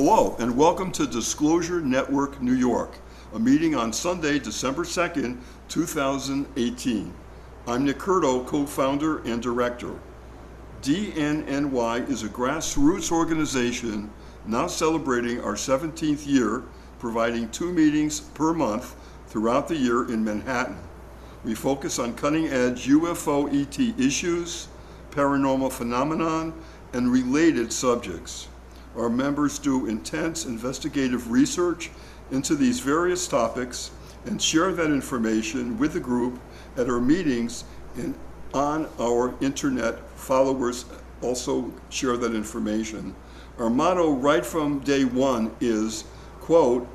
Hello, and welcome to Disclosure Network New York, a meeting on Sunday, December 2nd, 2018. I'm Nick Curto, co-founder and director. dnny is a grassroots organization now celebrating our 17th year, providing 2 meetings per month throughout the year in Manhattan. We focus on cutting-edge UFO ET issues, paranormal phenomenon, and related subjects. Our members do intense investigative research into these various topics and share that information with the group at our meetings and on our internet. Followers also share that information. Our motto right from day one is, quote,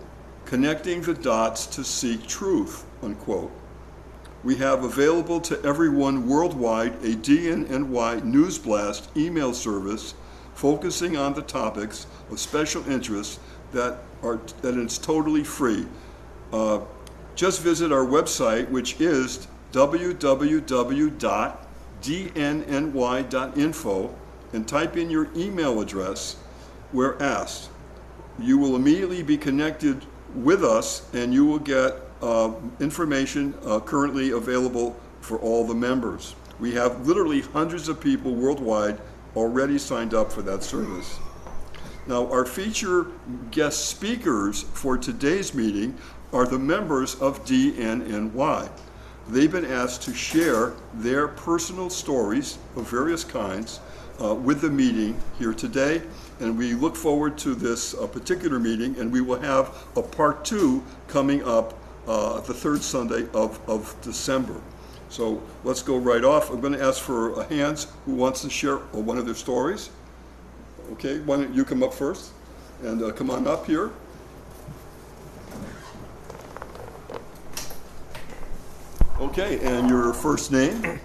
connecting the dots to seek truth, unquote. We have available to everyone worldwide a dnny News Blast email service focusing on the topics of special interest that is totally free. Just visit our website, which is www.dnny.info, and type in your email address where asked. You will immediately be connected with us, and you will get information currently available for all the members. We have literally hundreds of people worldwide already signed up for that service. Now, our feature guest speakers for today's meeting are the members of dnny. They've been asked to share their personal stories of various kinds with the meeting here today, and we look forward to this particular meeting, and we will have a part 2 coming up the 3rd Sunday of December. So let's go right off. I'm going to ask for hands who wants to share one of their stories. Okay, why don't you come up first? And come on up here. Okay, and your first name?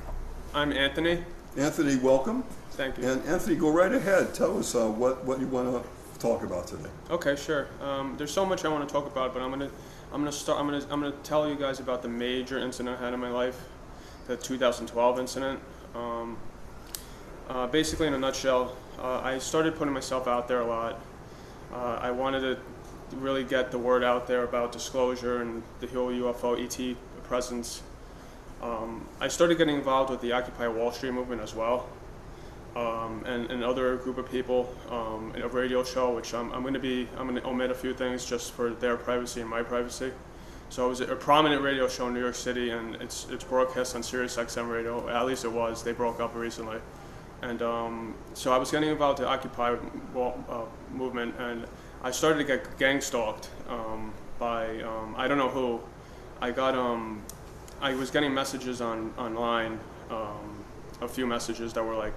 I'm Anthony. Anthony, welcome. Thank you. And Anthony, go right ahead. Tell us what you want to talk about today. Okay, sure. There's so much I want to talk about, but I'm gonna tell you guys about the major incident I had in my life, the 2012 incident. Basically, in a nutshell, I started putting myself out there a lot. I wanted to really get the word out there about disclosure and the whole UFO ET presence. I started getting involved with the Occupy Wall Street movement as well, and another group of people in a radio show, which I'm going to omit a few things just for their privacy and my privacy. So it was a prominent radio show in New York City, and it's broadcast on Sirius XM radio. At least it was. They broke up recently, and so I was getting involved with the Occupy movement, and I started to get gang stalked by I don't know who. I was getting messages online, a few messages that were like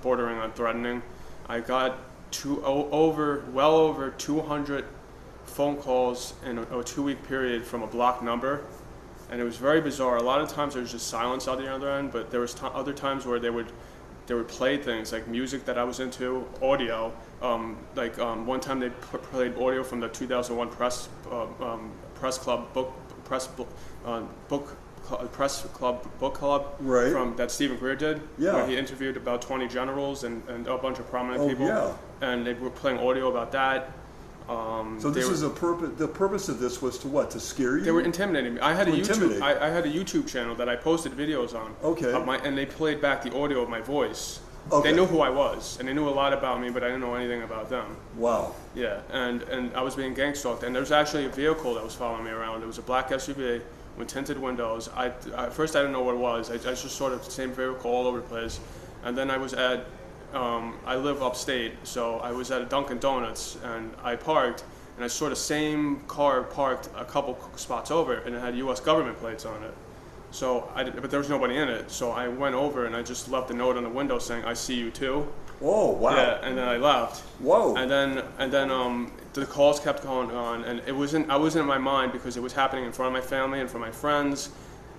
bordering on threatening. I got well over 200 phone calls in a 2-week period from a blocked number, and it was very bizarre. A lot of times there was just silence on the other end, but there was other times where they would play things like music that I was into, audio. One time they played audio from the 2001 Press Club book club right. From that Stephen Greer did, yeah. Where he interviewed about 20 generals and a bunch of prominent people, yeah. And they were playing audio about that. So this is the purpose of this was to what? To scare you? They were intimidating me. I had a YouTube channel that I posted videos on. Okay. And they played back the audio of my voice. Okay. They knew who I was, and they knew a lot about me, but I didn't know anything about them. Wow. Yeah, and I was being gang stalked, and there was actually a vehicle that was following me around. It was a black SUV with tinted windows. At first I didn't know what it was. I just saw the same vehicle all over the place, and then I was at I live upstate, so I was at a Dunkin' Donuts, and I parked, and I saw the same car parked a couple spots over, and it had U.S. government plates on it. So, but there was nobody in it, so I went over and I just left a note on the window saying, "I see you too." Oh, wow. Yeah, and then I left. Whoa. And then the calls kept going on, and I wasn't in my mind because it was happening in front of my family and for my friends.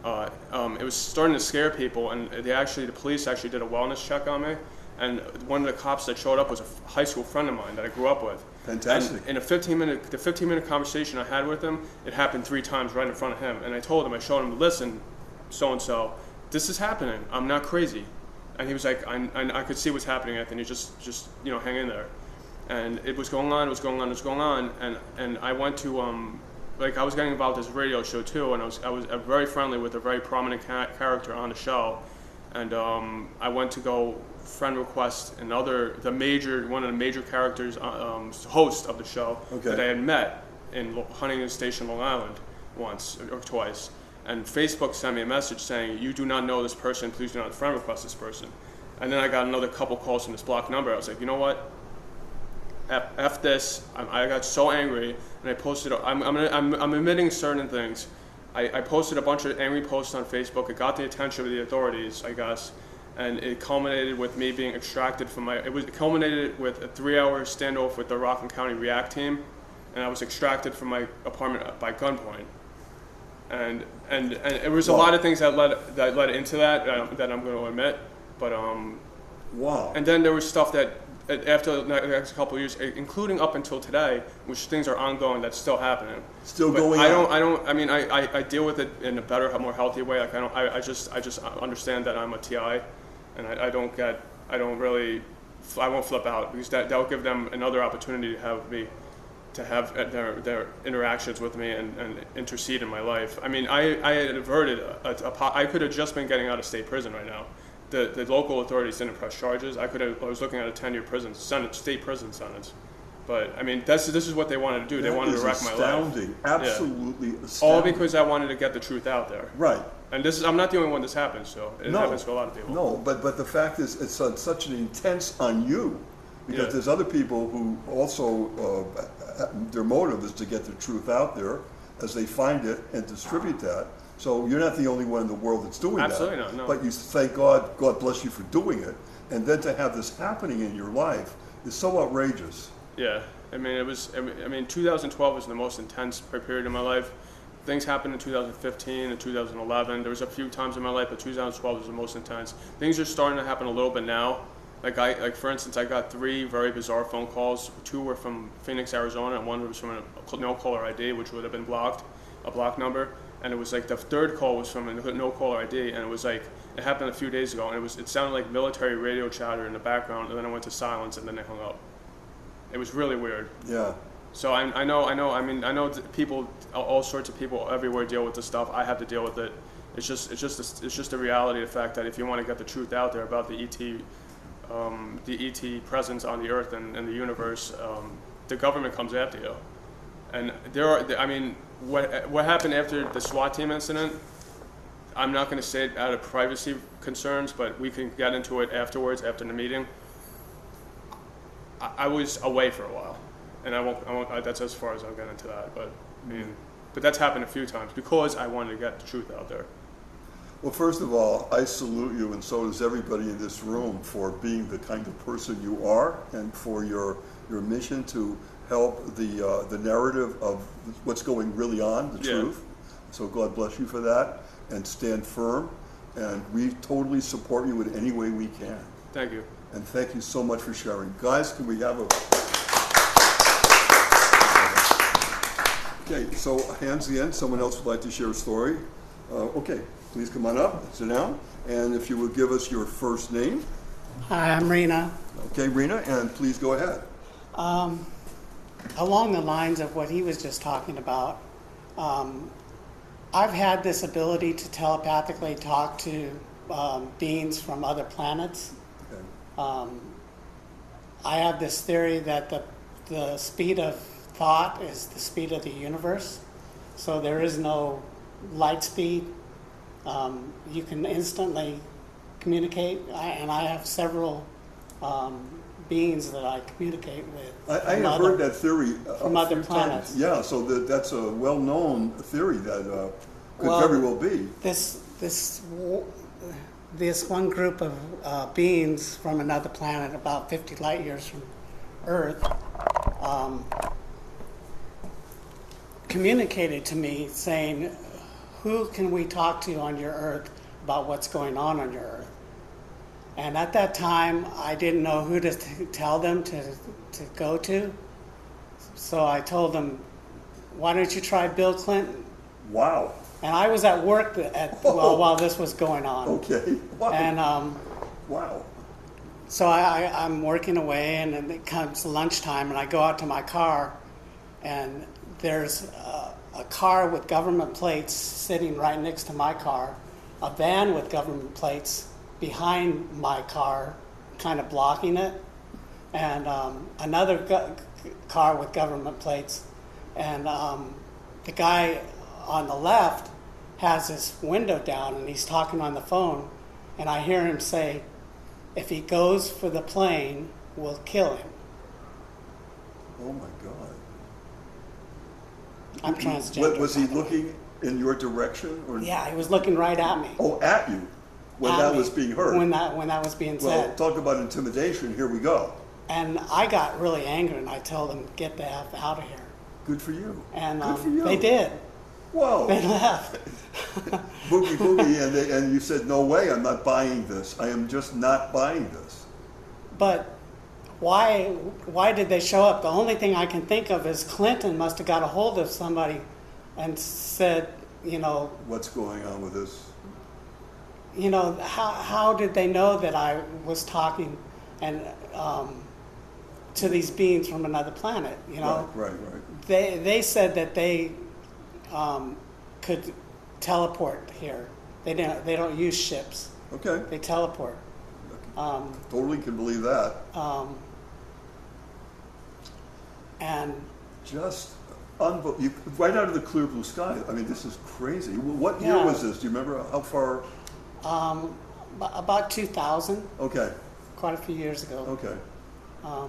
It was starting to scare people, and the police actually did a wellness check on me. And one of the cops that showed up was a high school friend of mine that I grew up with. Fantastic. And in the 15-minute conversation I had with him, it happened 3 times right in front of him. And I showed him, listen, so-and-so, this is happening. I'm not crazy. And he was like, I could see what's happening, Anthony. Just hang in there. And it was going on, and I went to I was getting involved with this radio show too, and I was very friendly with a very prominent character on the show, and I went to go friend request one of the major characters, host of the show, okay, that I had met in Huntington Station, Long Island, once or twice, and Facebook sent me a message saying, "You do not know this person, please do not friend request this person." And then I got another couple calls from this blocked number. I was like, you know what? F this. I got so angry, and I posted. I'm admitting certain things. I posted a bunch of angry posts on Facebook. It got the attention of the authorities, I guess, and it culminated with me being extracted from my. It culminated with a 3-hour standoff with the Rockland County React team, and I was extracted from my apartment by gunpoint. And it was a lot of things that led into that I'm going to admit, but wow. And then there was stuff that. After the next couple of years, including up until today, which things are ongoing, that's still happening. Still but going on. I deal with it in a better, more healthy way. Like I just understand that I'm a TI, and I won't flip out, because that will give them another opportunity to have their interactions with me and intercede in my life. I mean, I had averted I could have just been getting out of state prison right now. The local authorities didn't press charges. I was looking at a 10-year state prison sentence. But I mean, this is what they wanted to do. They wanted to wreck my life. Astounding, absolutely astounding. All because I wanted to get the truth out there. Right. And I'm not the only one this happens to. It happens to a lot of people. No, but the fact is, it's such an intense on you, because there's other people who also their motive is to get the truth out there as they find it and distribute that. So you're not the only one in the world that's doing Absolutely that. Not, no. But you thank God, God bless you for doing it. And then to have this happening in your life is so outrageous. Yeah, I mean, 2012 was the most intense period in my life. Things happened in 2015 and 2011. There was a few times in my life, but 2012 was the most intense. Things are starting to happen a little bit now. Like for instance, I got 3 very bizarre phone calls. 2 were from Phoenix, Arizona, and 1 was from a no caller ID, which would have been blocked, a block number. And it was like the 3rd call was from a no caller ID, and it was like it happened a few days ago, and it sounded like military radio chatter in the background, and then it went to silence, and then they hung up. It was really weird. Yeah. So I know people, all sorts of people everywhere deal with this stuff. I have to deal with it. It's just a reality of the fact that if you want to get the truth out there about the ET presence on the Earth and the universe, the government comes after you. And what happened after the SWAT team incident, I'm not going to say it out of privacy concerns, but we can get into it afterwards, after the meeting. I was away for a while, and I won't that's as far as I'll get into that, but but that's happened a few times because I wanted to get the truth out there. Well, first of all, I salute you, and so does everybody in this room, for being the kind of person you are, and for your mission to help the narrative of what's going really on, the truth. So God bless you for that, and stand firm. And we totally support you in any way we can. Thank you. And thank you so much for sharing. Guys, can we have a... Okay, so hands again. Someone else would like to share a story. Okay, please come on up, sit down. And if you would give us your first name. Hi, I'm Rena. Okay, Rena, and please go ahead. Along the lines of what he was just talking about, I've had this ability to telepathically talk to beings from other planets. Okay. I have this theory that the speed of thought is the speed of the universe. So there is no light speed. You can instantly communicate, and I have several beings that I communicate with. I have heard that theory from other planets. Times. Yeah, so that's a well-known theory that could very well be. This one group of beings from another planet, about 50 light years from Earth, communicated to me saying, "Who can we talk to on your Earth about what's going on your Earth?" And at that time, I didn't know who to tell them to go to. So I told them, "Why don't you try Bill Clinton?" Wow. And I was at work while this was going on. Okay. Wow. And wow. So I'm working away, and then it comes lunchtime, and I go out to my car, and there's a car with government plates sitting right next to my car, a van with government plates behind my car, kind of blocking it, and another car with government plates, and the guy on the left has his window down, and he's talking on the phone, and I hear him say, "If he goes for the plane, we'll kill him." Oh my God. I'm transgender. Was he looking in your direction? Or? Yeah, he was looking right at me. Oh, at you, when At that me, was being heard. When that was being Well, said. talk about intimidation, here we go. And I got really angry, and I told them, "Get the F out of here." Good for you. And Good for you. they did. Whoa. They left. Boogie boogie, and you said, no way, I'm not buying this. I am just not buying this. But why did they show up? The only thing I can think of is Clinton must have got a hold of somebody and said, What's going on with this? How did they know that I was talking and to these beings from another planet? Right. They said that they could teleport here. They don't use ships. Okay. They teleport. Totally can believe that. And Just unbelievable. Right out of the clear blue sky. I mean, this is crazy. What year was this? Do you remember how far? about 2000, Okay. quite a few years ago. Okay.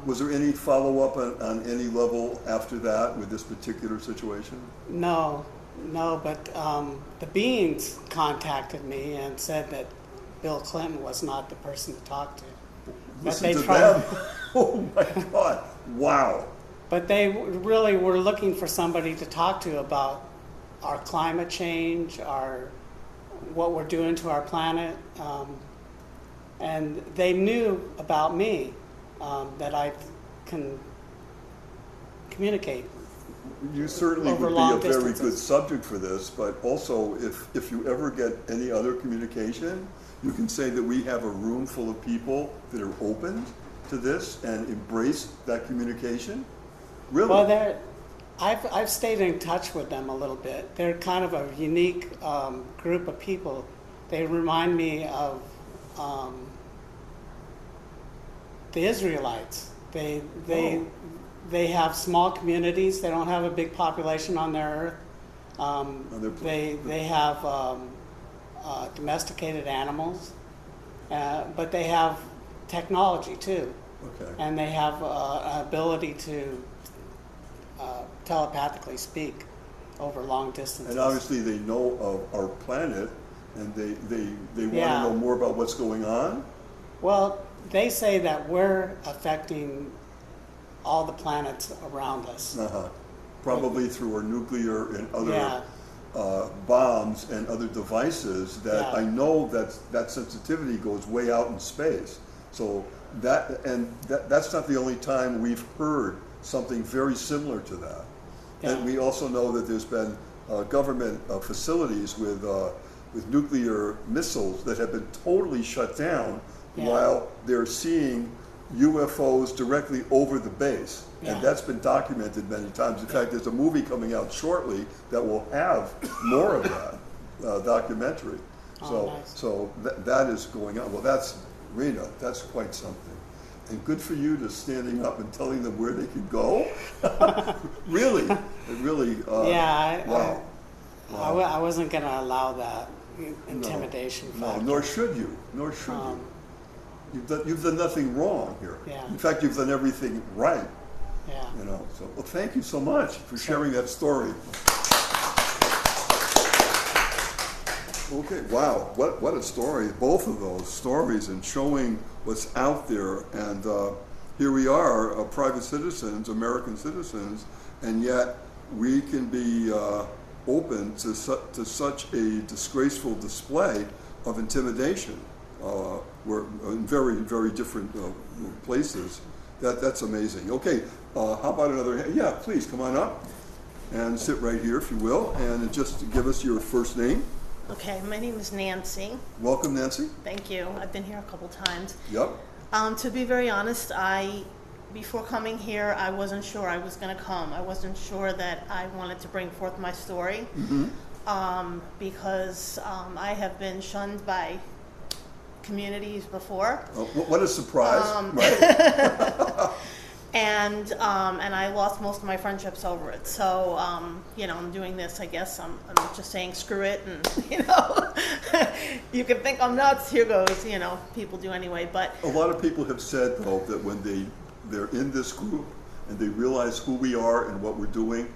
Was there any follow-up on any level after that with this particular situation? No, but the beings contacted me and said that Bill Clinton was not the person to talk to. Listen to them. Oh my God. Wow. But they really were looking for somebody to talk to about our climate change, what we're doing to our planet, and they knew about me, that I can communicate. You certainly Over would be long a very distances. good subject for this, but also if you ever get any other communication, you can say that we have a room full of people that are open to this and embrace that communication. Really? Well, I've stayed in touch with them a little bit. They're kind of a unique group of people. They remind me of the Israelites. They have small communities. They don't have a big population on their earth. They have domesticated animals, but they have technology too. Okay. And they have an ability to telepathically speak over long distances. And obviously they know of our planet, and they want to Yeah. know more about what's going on. Well, they say that we're affecting all the planets around us. Probably through our nuclear and other Yeah. bombs and other devices that Yeah. I know that sensitivity goes way out in space. So that's not the only time we've heard something very similar to that. Yeah. And we also know that there's been government facilities with nuclear missiles that have been totally shut down Yeah. while they're seeing UFOs directly over the base. Yeah. And that's been documented many times. In fact, there's a movie coming out shortly that will have more of that documentary. Oh, nice. So that is going on. Well, Rena, that's quite something. And good for you to standing up and telling them where they can go. Really. Yeah, Wow. I wasn't going to allow that intimidation No, factor. nor should you. You've done nothing wrong here. Yeah. In fact, you've done everything right. Yeah. So, well, thank you so much for sharing that story. Okay, wow, what a story, both of those stories, and showing what's out there. And here we are, private citizens, American citizens, and yet we can be open to such a disgraceful display of intimidation. We're in very, very different places. That's amazing. Okay, how about another? Yeah, please come on up and sit right here, if you will, and just give us your first name. Okay, my name is Nancy. Welcome, Nancy. Thank you. I've been here a couple times. Yep. To be very honest, before coming here, I wasn't sure I was going to come. I wasn't sure that I wanted to bring forth my story, because I have been shunned by communities before. What a surprise, right? And I lost most of my friendships over it. So, I'm doing this, I guess. I'm just saying screw it, and, you can think I'm nuts, here goes, people do anyway, but. A lot of people have said, though, that when they're in this group and they realize who we are and what we're doing,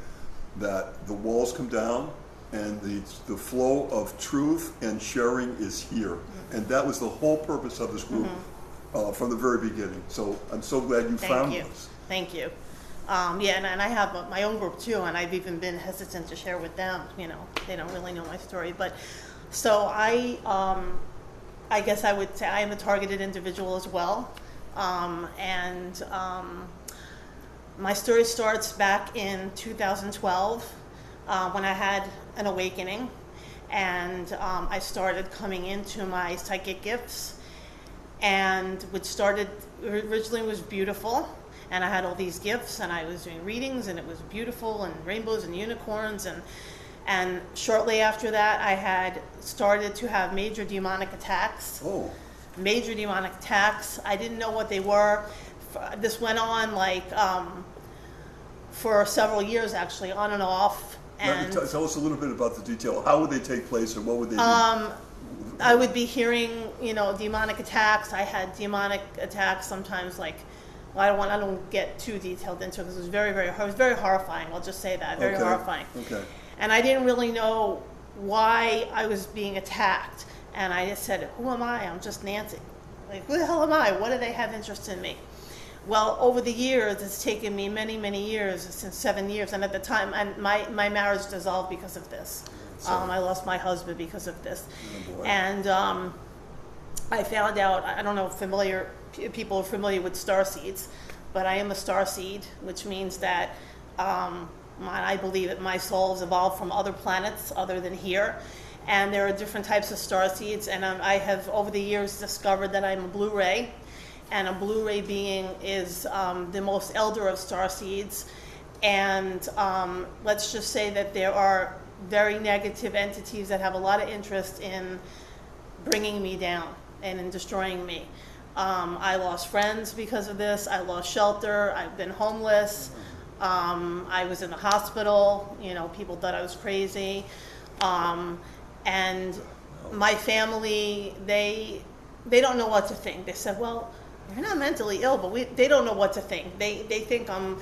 that the walls come down and the flow of truth and sharing is here. And that was the whole purpose of this group from the very beginning. So I'm so glad you found us. Thank you. And I have my own group too, and I've even been hesitant to share with them. They don't really know my story. But so I guess I would say I am a targeted individual as well. My story starts back in 2012 when I had an awakening, and I started coming into my psychic gifts, and which started originally was beautiful. And I had all these gifts, and I was doing readings, and it was beautiful, and rainbows and unicorns, and shortly after that, I had started to have major demonic attacks. Oh. Major demonic attacks. I didn't know what they were. This went on for several years, actually, on and off. And Tell us a little bit about the detail. How would they take place, and what would they be? I would be hearing, demonic attacks. I had demonic attacks sometimes, I don't get too detailed into it because it was very horrifying. I'll just say that, very horrifying. Okay. And I didn't really know why I was being attacked. And I just said, who am I? I'm just Nancy. Who the hell am I? What do they have interest in me? Well, over the years, it's taken me many, many years, since 7 years. And at the time, my marriage dissolved because of this. I lost my husband because of this. Oh, boy. And I found out, I don't know if people are familiar with star seeds, but I am a star seed, which means that I believe that my soul has evolved from other planets other than here. And there are different types of star seeds, and I have over the years discovered that I'm a blue ray, and a blue ray being is the most elder of star seeds. And let's just say that there are very negative entities that have a lot of interest in bringing me down and in destroying me. I lost friends because of this. I lost shelter. I've been homeless. I was in the hospital. People thought I was crazy. And my family, they don't know what to think. They said, well, you're not mentally ill, but they don't know what to think. They think I'm,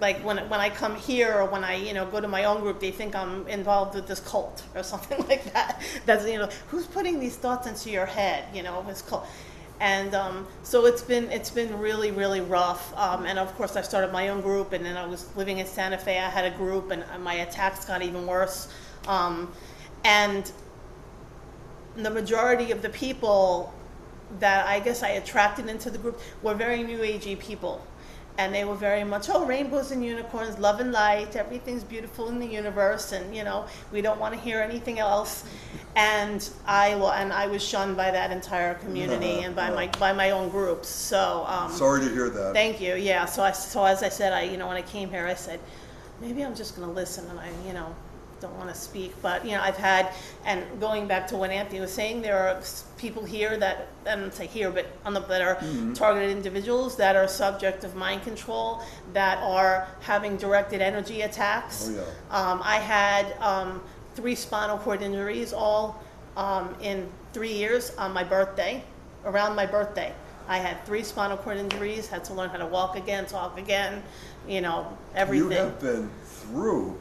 when I come here or when I, go to my own group, they think I'm involved with this cult or something like that. That's, who's putting these thoughts into your head, this cult. And so it's been really, really rough. And of course, I started my own group, and then I was living in Santa Fe. I had a group, and my attacks got even worse. And the majority of the people that I guess I attracted into the group were very new agey people. And they were very much, rainbows and unicorns, love and light, everything's beautiful in the universe, and we don't want to hear anything else. And I was shunned by that entire community and by my own groups. So sorry to hear that. Thank you. Yeah. So as I said, when I came here, I said, maybe I'm just going to listen, and I don't want to speak. But I've had, and going back to what Anthony was saying, there are people here that, I don't say here, but that are targeted individuals that are subject of mind control, that are having directed energy attacks. Oh, yeah. I had 3 spinal cord injuries, all in 3 years on my birthday, around my birthday. I had 3 spinal cord injuries, had to learn how to walk again, talk again, everything. You have been through.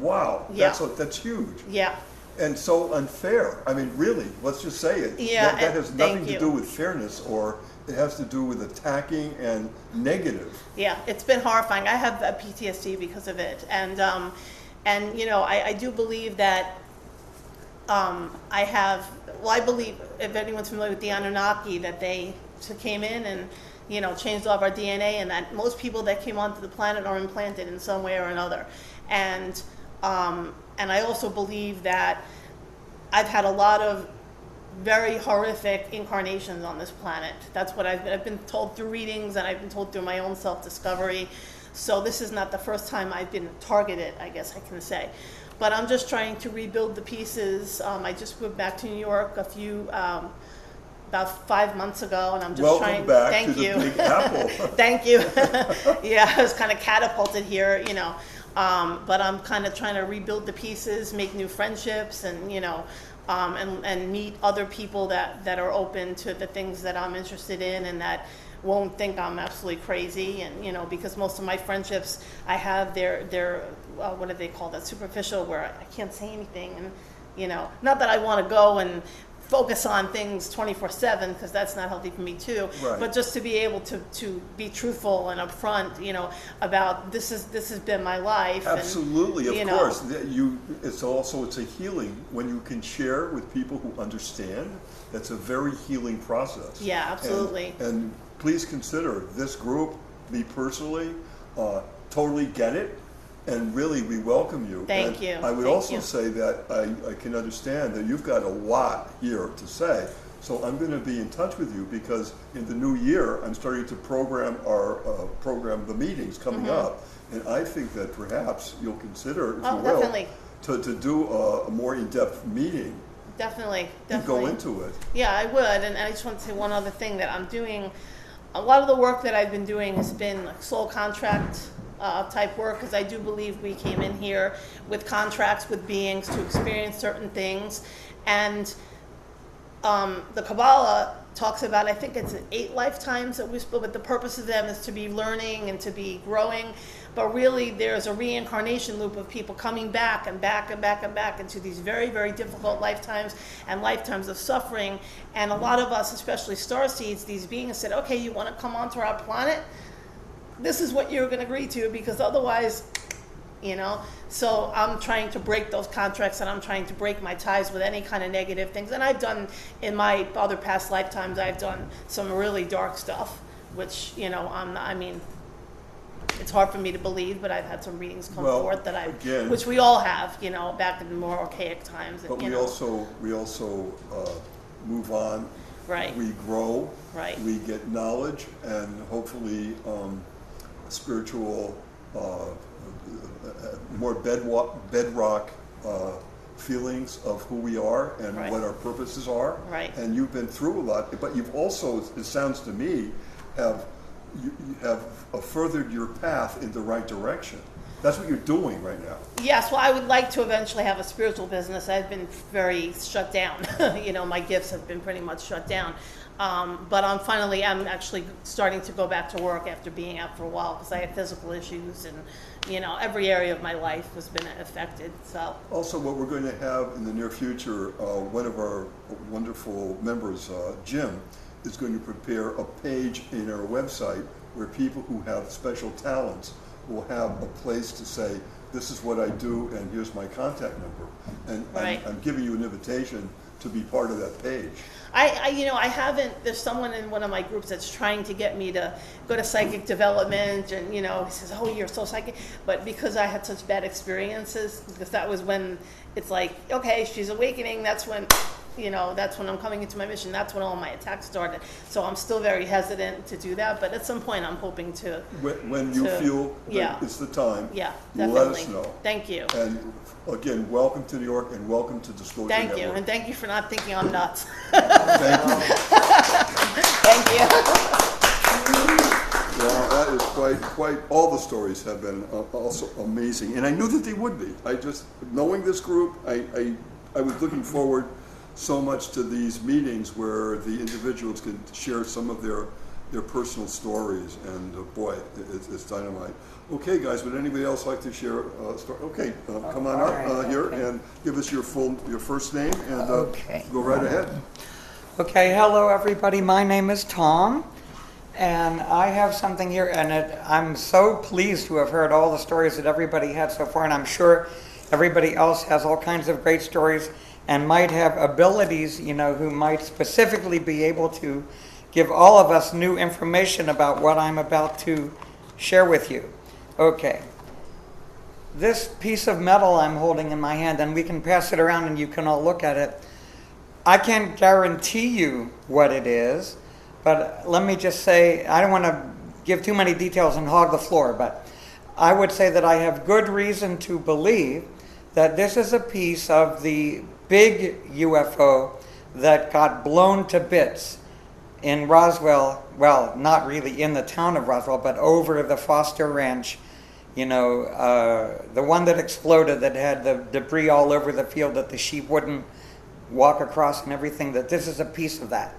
Wow. Yeah. That's huge. Yeah. And so unfair. I mean, really, let's just say it. Yeah. That has nothing to do with fairness, or it has to do with attacking and negative. Yeah, it's been horrifying. I have PTSD because of it. And I do believe that I believe, if anyone's familiar with the Anunnaki, that they came in and changed all of our DNA, and that most people that came onto the planet are implanted in some way or another. And I also believe that I've had a lot of very horrific incarnations on this planet. That's what I've been told through readings, and I've been told through my own self-discovery. So this is not the first time I've been targeted, I guess I can say. But I'm just trying to rebuild the pieces. I just moved back to New York about 5 months ago, and I'm just Welcome trying. back Thank to you. the Big Apple. Thank you. Yeah, I was kind of catapulted here, but I'm kind of trying to rebuild the pieces, make new friendships, and and meet other people that are open to the things that I'm interested in, and that won't think I'm absolutely crazy. And because most of my friendships I have, they're what do they call that, superficial, where I can't say anything, and not that I want to go and focus on things 24/7, because that's not healthy for me too. Right. But just to be able to be truthful and upfront, about this has been my life. Absolutely, and, of course. It's a healing when you can share with people who understand. That's a very healing process. Yeah, absolutely. And please consider this group, me personally, totally get it. And really, we welcome you. Thank you. I would Thank also you. say that I can understand that you've got a lot here to say. So I'm going to be in touch with you, because in the new year, I'm starting to program the meetings coming up. And I think that perhaps you'll consider, if you will, definitely. to do a more in-depth meeting Definitely. and go into it. Yeah, I would. And I just want to say one other thing that I'm doing. A lot of the work that I've been doing has been like sole contract type work, because I do believe we came in here with contracts with beings to experience certain things. And the Kabbalah talks about, I think it's 8 lifetimes that we split, but the purpose of them is to be learning and to be growing. But really, there's a reincarnation loop of people coming back and back and back and back into these very, very difficult lifetimes and lifetimes of suffering. And a lot of us, especially starseeds, these beings said, okay, you want to come onto our planet? This is what you're going to agree to, because otherwise, So I'm trying to break those contracts, and I'm trying to break my ties with any kind of negative things. And I've done, in my other past lifetimes, I've done some really dark stuff, which, it's hard for me to believe, but I've had some readings come forth that which we all have, back in more archaic times. But we also move on. Right. We grow. Right. We get knowledge, and hopefully spiritual, more bedrock feelings of who we are and Right. what our purposes are. Right. And you've been through a lot, but you've also, it sounds to me, you have furthered your path in the right direction. That's what you're doing right now. Yes, well, I would like to eventually have a spiritual business. I've been very shut down. My gifts have been pretty much shut down. But I'm actually starting to go back to work after being out for a while, because I have physical issues, and every area of my life has been affected. So Also, what we're going to have in the near future, one of our wonderful members, Jim, is going to prepare a page in our website where people who have special talents will have a place to say, this is what I do, and here's my contact number. And Right. I'm giving you an invitation to be part of that page. I haven't, there's someone in one of my groups that's trying to get me to go to psychic development, and he says, oh, you're so psychic, but because I had such bad experiences, because that was when it's like, okay, she's awakening, that's when I'm coming into my mission, that's when all my attacks started. So I'm still very hesitant to do that, but at some point I'm hoping to. When you feel that it's the time, Yeah, you definitely. let us know. Thank you. And again, welcome to New York, and welcome to Disclosure Thank Network. you, and thank you for not thinking I'm nuts. Thank you. Thank you. Well, that is quite, all the stories have been also amazing. And I knew that they would be. Knowing this group, I was looking forward so much to these meetings where the individuals could share some of their personal stories. And boy, it's dynamite. Okay, guys, would anybody else like to share a story? Okay, come on up here and give us your first name, and go right ahead. Okay, hello everybody. My name is Tom, and I have something here, and I'm so pleased to have heard all the stories that everybody had so far, and I'm sure everybody else has all kinds of great stories and might have abilities, who might specifically be able to give all of us new information about what I'm about to share with you. Okay. This piece of metal I'm holding in my hand, and we can pass it around and you can all look at it. I can't guarantee you what it is, but let me just say, I don't want to give too many details and hog the floor, but I would say that I have good reason to believe that this is a piece of the big UFO that got blown to bits in Roswell, well, not really in the town of Roswell, but over the Foster Ranch, the one that exploded that had the debris all over the field that the sheep wouldn't walk across and everything, that this is a piece of that.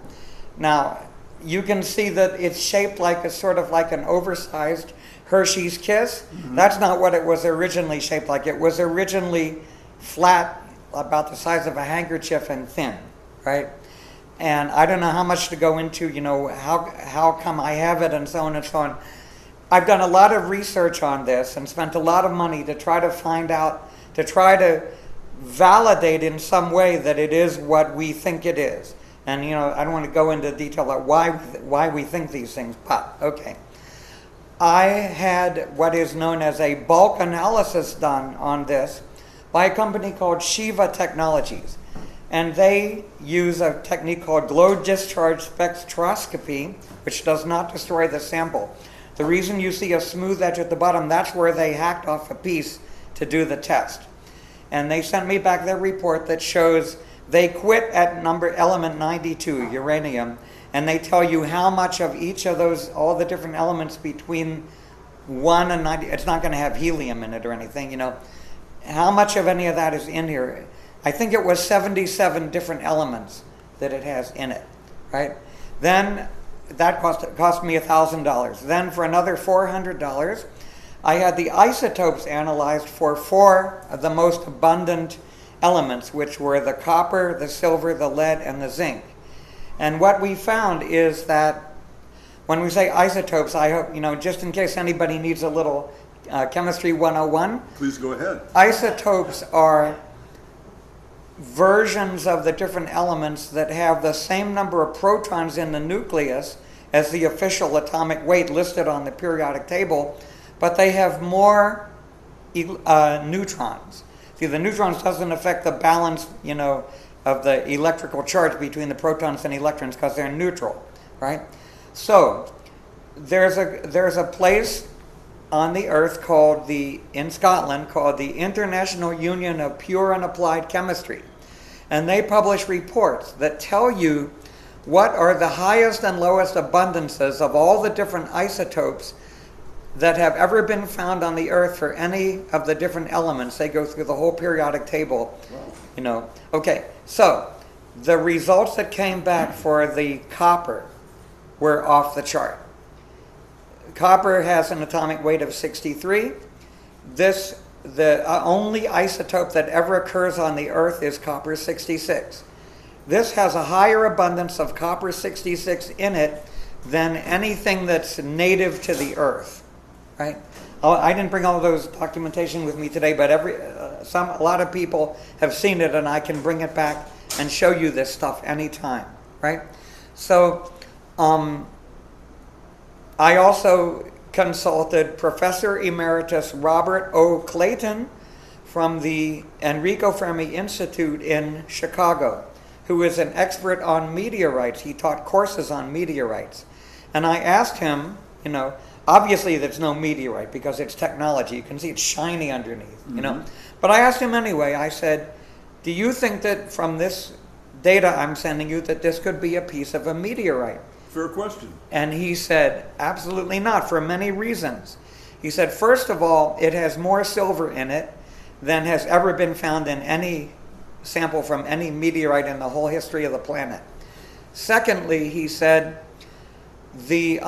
Now, you can see that it's shaped like a sort of like an oversized Hershey's Kiss. Mm-hmm. That's not what it was originally shaped like. It was originally flat, about the size of a handkerchief and thin, right? And I don't know how much to go into, how come I have it and so on and so on. I've done a lot of research on this and spent a lot of money to try to find out, to try to validate in some way that it is what we think it is. And, I don't want to go into detail about why we think these things, but okay. I had what is known as a bulk analysis done on this by a company called Shiva Technologies. And they use a technique called glow discharge spectroscopy, which does not destroy the sample. The reason you see a smooth edge at the bottom, that's where they hacked off a piece to do the test. And they sent me back their report that shows they quit at element 92, uranium, and they tell you how much of each of those, all the different elements between 1 and 90, it's not going to have helium in it or anything, how much of any of that is in here. I think it was 77 different elements that it has in it, right? Then that cost me $1,000. Then for another $400, I had the isotopes analyzed for 4 of the most abundant elements, which were the copper, the silver, the lead, and the zinc. And what we found is that when we say isotopes, I hope, just in case anybody needs a little Chemistry 101. Please go ahead. Isotopes are versions of the different elements that have the same number of protons in the nucleus as the official atomic weight listed on the periodic table, but they have more neutrons. See, the neutrons doesn't affect the balance, of the electrical charge between the protons and electrons because they're neutral, right? So there's a place on the Earth in Scotland called the International Union of Pure and Applied Chemistry. And they publish reports that tell you what are the highest and lowest abundances of all the different isotopes that have ever been found on the Earth for any of the different elements. They go through the whole periodic table. Wow. Okay, so the results that came back for the copper were off the chart. Copper has an atomic weight of 63. The only isotope that ever occurs on the Earth is copper 66. This has a higher abundance of copper 66 in it than anything that's native to the Earth, right? I didn't bring all those documentation with me today, but a lot of people have seen it, and I can bring it back and show you this stuff anytime, right? So, I also consulted Professor Emeritus Robert O. Clayton from the Enrico Fermi Institute in Chicago, who is an expert on meteorites. He taught courses on meteorites. And I asked him, obviously there's no meteorite because it's technology. You can see it's shiny underneath, But I asked him anyway, I said, do you think that from this data I'm sending you that this could be a piece of a meteorite? Fair question. And he said, absolutely not, for many reasons. He said, first of all, it has more silver in it than has ever been found in any sample from any meteorite in the whole history of the planet. Secondly, he said, the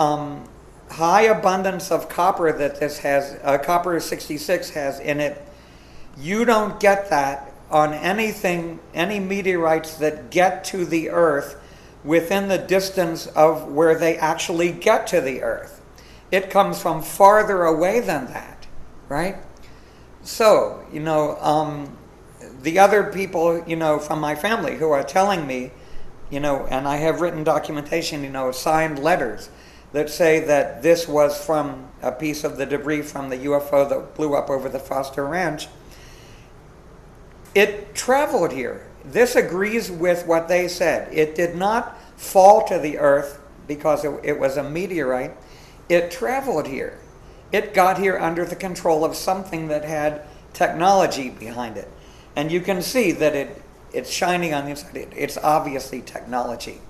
high abundance of copper that this has, copper 66 has in it, you don't get that on any meteorites that get to the Earth within the distance of where they actually get to the Earth. It comes from farther away than that, right? So, the other people, from my family who are telling me, and I have written documentation, signed letters that say that this was from a piece of the debris from the UFO that blew up over the Foster Ranch. It traveled here. this agrees with what they said. It did not fall to the earth because it was a meteorite. It traveled here. It got here under the control of something that had technology behind it. And you can see that it's shining on the inside. It's obviously technology,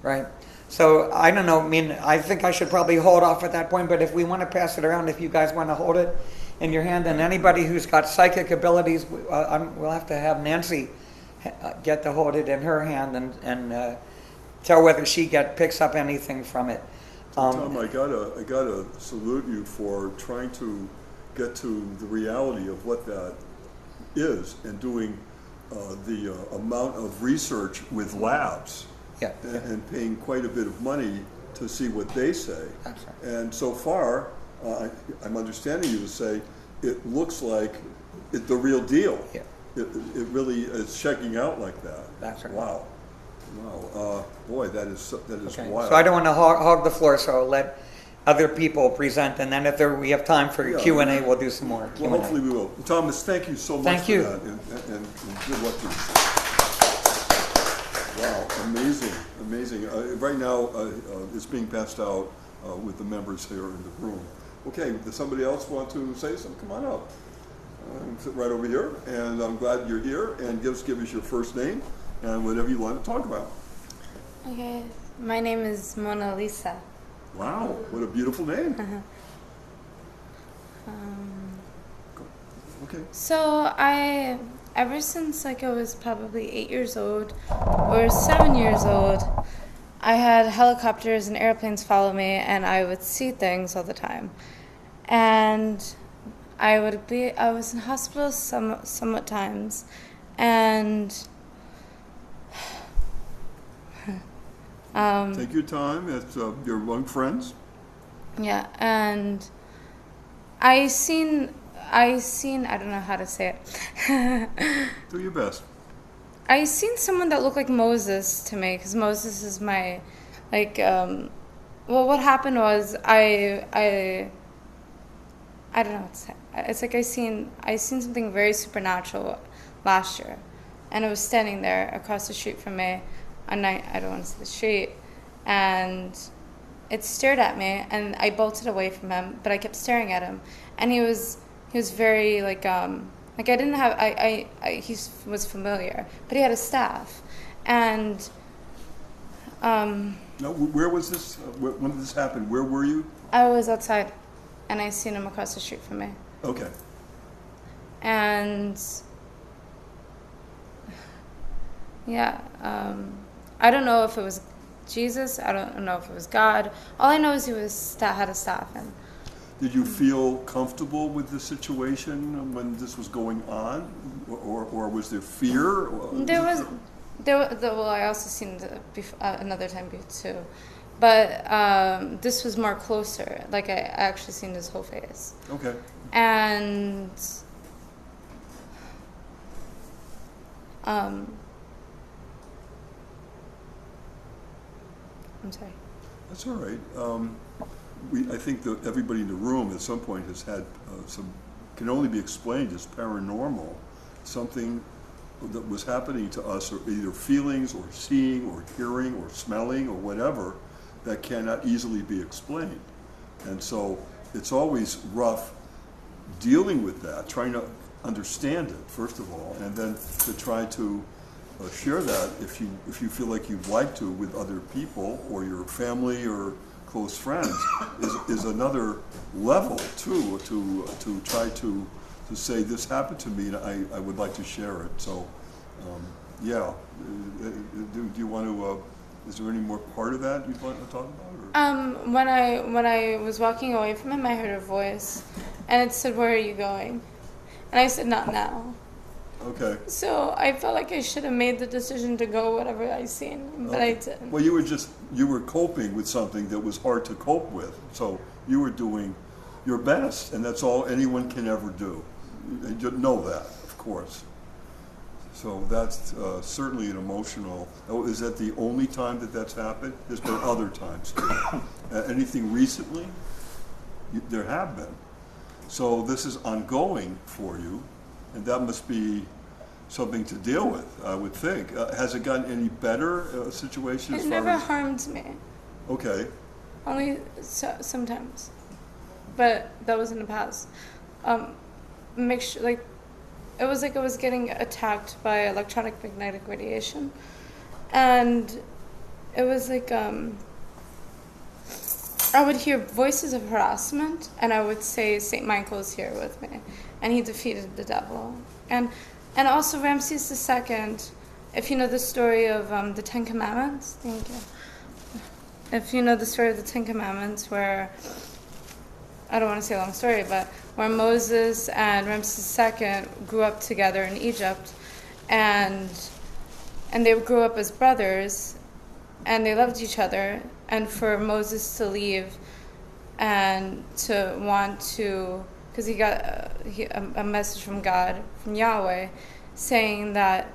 right? So I don't know, I mean, I think I should probably hold off at that point, but if we want to pass it around, if you guys want to hold it in your hand, and anybody who's got psychic abilities, we'll have to have Nancy get to hold it in her hand and tell whether she picks up anything from it. Tom, I gotta salute you for trying to get to the reality of what that is and doing the amount of research with labs. Yeah. And paying quite a bit of money to see what they say. That's right. And so far, I'm understanding you to say it looks like the real deal. Yeah. It really is checking out like that. That's right. Wow. Boy, that is Okay. wild. So I don't want to hog the floor, so I'll let other people present, and then if we have time for Yeah. Q&A, we'll do some more Well, Q&A. hopefully we will. Thomas, thank you so much Thank for you. that, and good luck to you. Wow, amazing. Right now, it's being passed out with the members here in the room. Okay, does somebody else want to say something? Come on up. Sit right over here, and I'm glad you're here, and give us your first name and whatever you want to talk about. Okay, my name is Mona Lisa. Wow, what a beautiful name. Okay. So ever since I was probably 8 years old or 7 years old, I had helicopters and airplanes follow me, and I would see things all the time. And I was in hospital somewhat times, and Take your time. It's your young friends. yeah, and I seen, I don't know how to say it. Do your best. I seen someone that looked like Moses to me, because Moses is my, well, what happened was I don't know what to say. It's like I seen something very supernatural last year, and it was standing there across the street from me. I don't want to say the street, and it stared at me, and I bolted away from him, but I kept staring at him, and he was very I didn't have he was familiar, but he had a staff, and Now, where was this? When did this happen? Where were you? I was outside, and I seen him across the street from me, Okay. and yeah, I don't know if it was Jesus. I don't know if it was God. All I know is he had a staff, and Did you feel comfortable with the situation when this was going on, or was there fear? well, I also seen another time too, but this was more closer. Like I actually seen his whole face, Okay. and I'm sorry. That's all right. I think that everybody in the room at some point has had can only be explained as paranormal, something that was happening to us, or either feelings or seeing or hearing or smelling or whatever, that cannot easily be explained. And so it's always rough dealing with that, trying to understand it, first of all, and then to try to share that if you feel like you'd like to with other people or your family or close friends is another level too, to try to say this happened to me and I would like to share it. So yeah, do you want to is there any more part of that you'd want to talk about, or? When I was walking away from him, I heard a voice, and it said, "Where are you going?" And I said, "Not now." Okay. So I felt like I should have made the decision to go whatever I seen, but I didn't. Well, you were coping with something that was hard to cope with, so you were doing your best, and that's all anyone can ever do. You know that, of course. So that's certainly an emotional. Oh, is that the only time that that's happened? There's been other times too. Anything recently? There have been. So this is ongoing for you, and that must be something to deal with, I would think. Has it gotten any better situation as It far never as? harmed me. Okay. Only sometimes, but that was in the past. Make sure, like, it was like I was getting attacked by electronic magnetic radiation, and it was like I would hear voices of harassment, and I would say Saint Michael is here with me, and he defeated the devil, and also Ramses II. If you know the story of the Ten Commandments, thank you. If you know the story of the Ten Commandments, where, I don't want to say a long story, but where Moses and Ramses II grew up together in Egypt, and they grew up as brothers, and they loved each other, and for Moses to leave and to want to, because he got a message from God, from Yahweh, saying that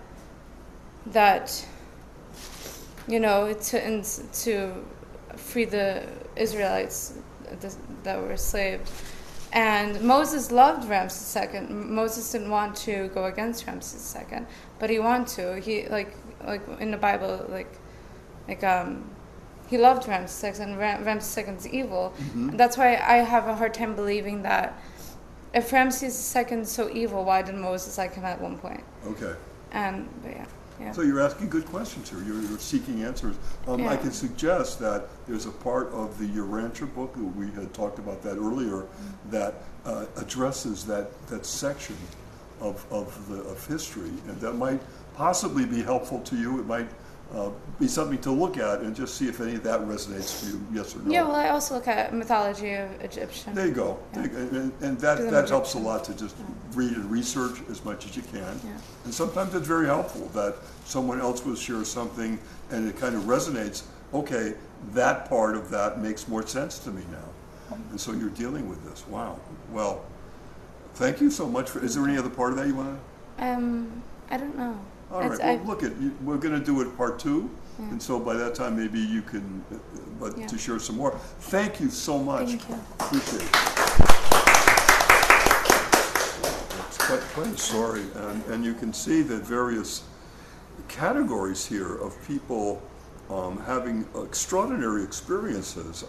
you know, to free the Israelites that were enslaved. And Moses loved Ramses II. Moses didn't want to go against Ramses II, but he wanted to. He like in the Bible, he loved Ramses II, and Ramses II is evil. Mm-hmm. And that's why I have a hard time believing that if Ramses II is so evil, why didn't Moses like him at one point? Okay. But yeah. So you're asking good questions here. You're seeking answers. Yeah. I can suggest that there's a part of the Urantia book, we had talked about that earlier, that addresses that section of history, and that might possibly be helpful to you. It might be something to look at and just see if any of that resonates for you, yes or no. Yeah, well, I also look at mythology of Egyptian. There you go. Yeah. And that helps a lot to just read and research as much as you can. Yeah. And sometimes it's very helpful that someone else will share something and it kind of resonates. Okay, that part of that makes more sense to me now. And so you're dealing with this. Wow. Well, thank you so much. Is there any other part of that you want to? I don't know. All right. Well, look, we're going to do it part 2. Yeah. And so by that time, maybe you can, to share some more. Thank you so much. Thank you. Appreciate it. It's quite a story. And you can see that various categories here of people having extraordinary experiences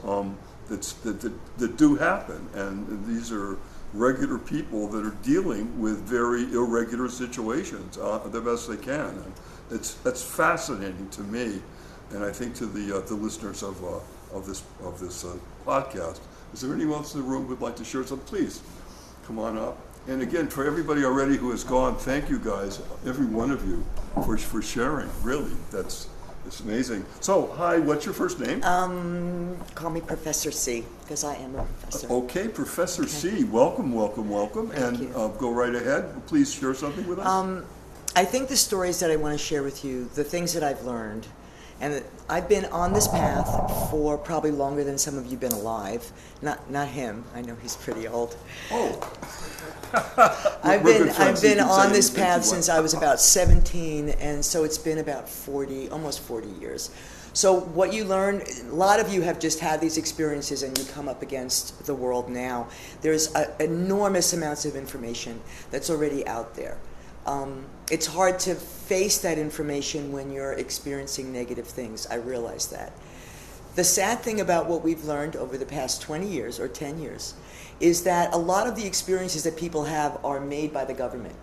that do happen. And these are regular people that are dealing with very irregular situations the best they can. And that's fascinating to me, and I think to the listeners of this podcast. Is there anyone else in the room who would like to share something? Please come on up. And again, for everybody already who has gone, thank you guys, every one of you, for sharing. Really, it's amazing. So, hi, what's your first name? Call me Professor C, because I am a professor. Okay, Professor C. Welcome. Thank you. Go right ahead. Please share something with us. I think the stories that I want to share with you, the things that I've learned, and I've been on this path for probably longer than some of you have been alive. Not him. I know he's pretty old. Oh. I've been on this path since I was about 17, and so it's been about almost 40 years. So what you learn, a lot of you have just had these experiences and you come up against the world now. There's enormous amounts of information that's already out there. It's hard to face that information when you're experiencing negative things. I realize that. The sad thing about what we've learned over the past 20 years or 10 years is that a lot of the experiences that people have are made by the government.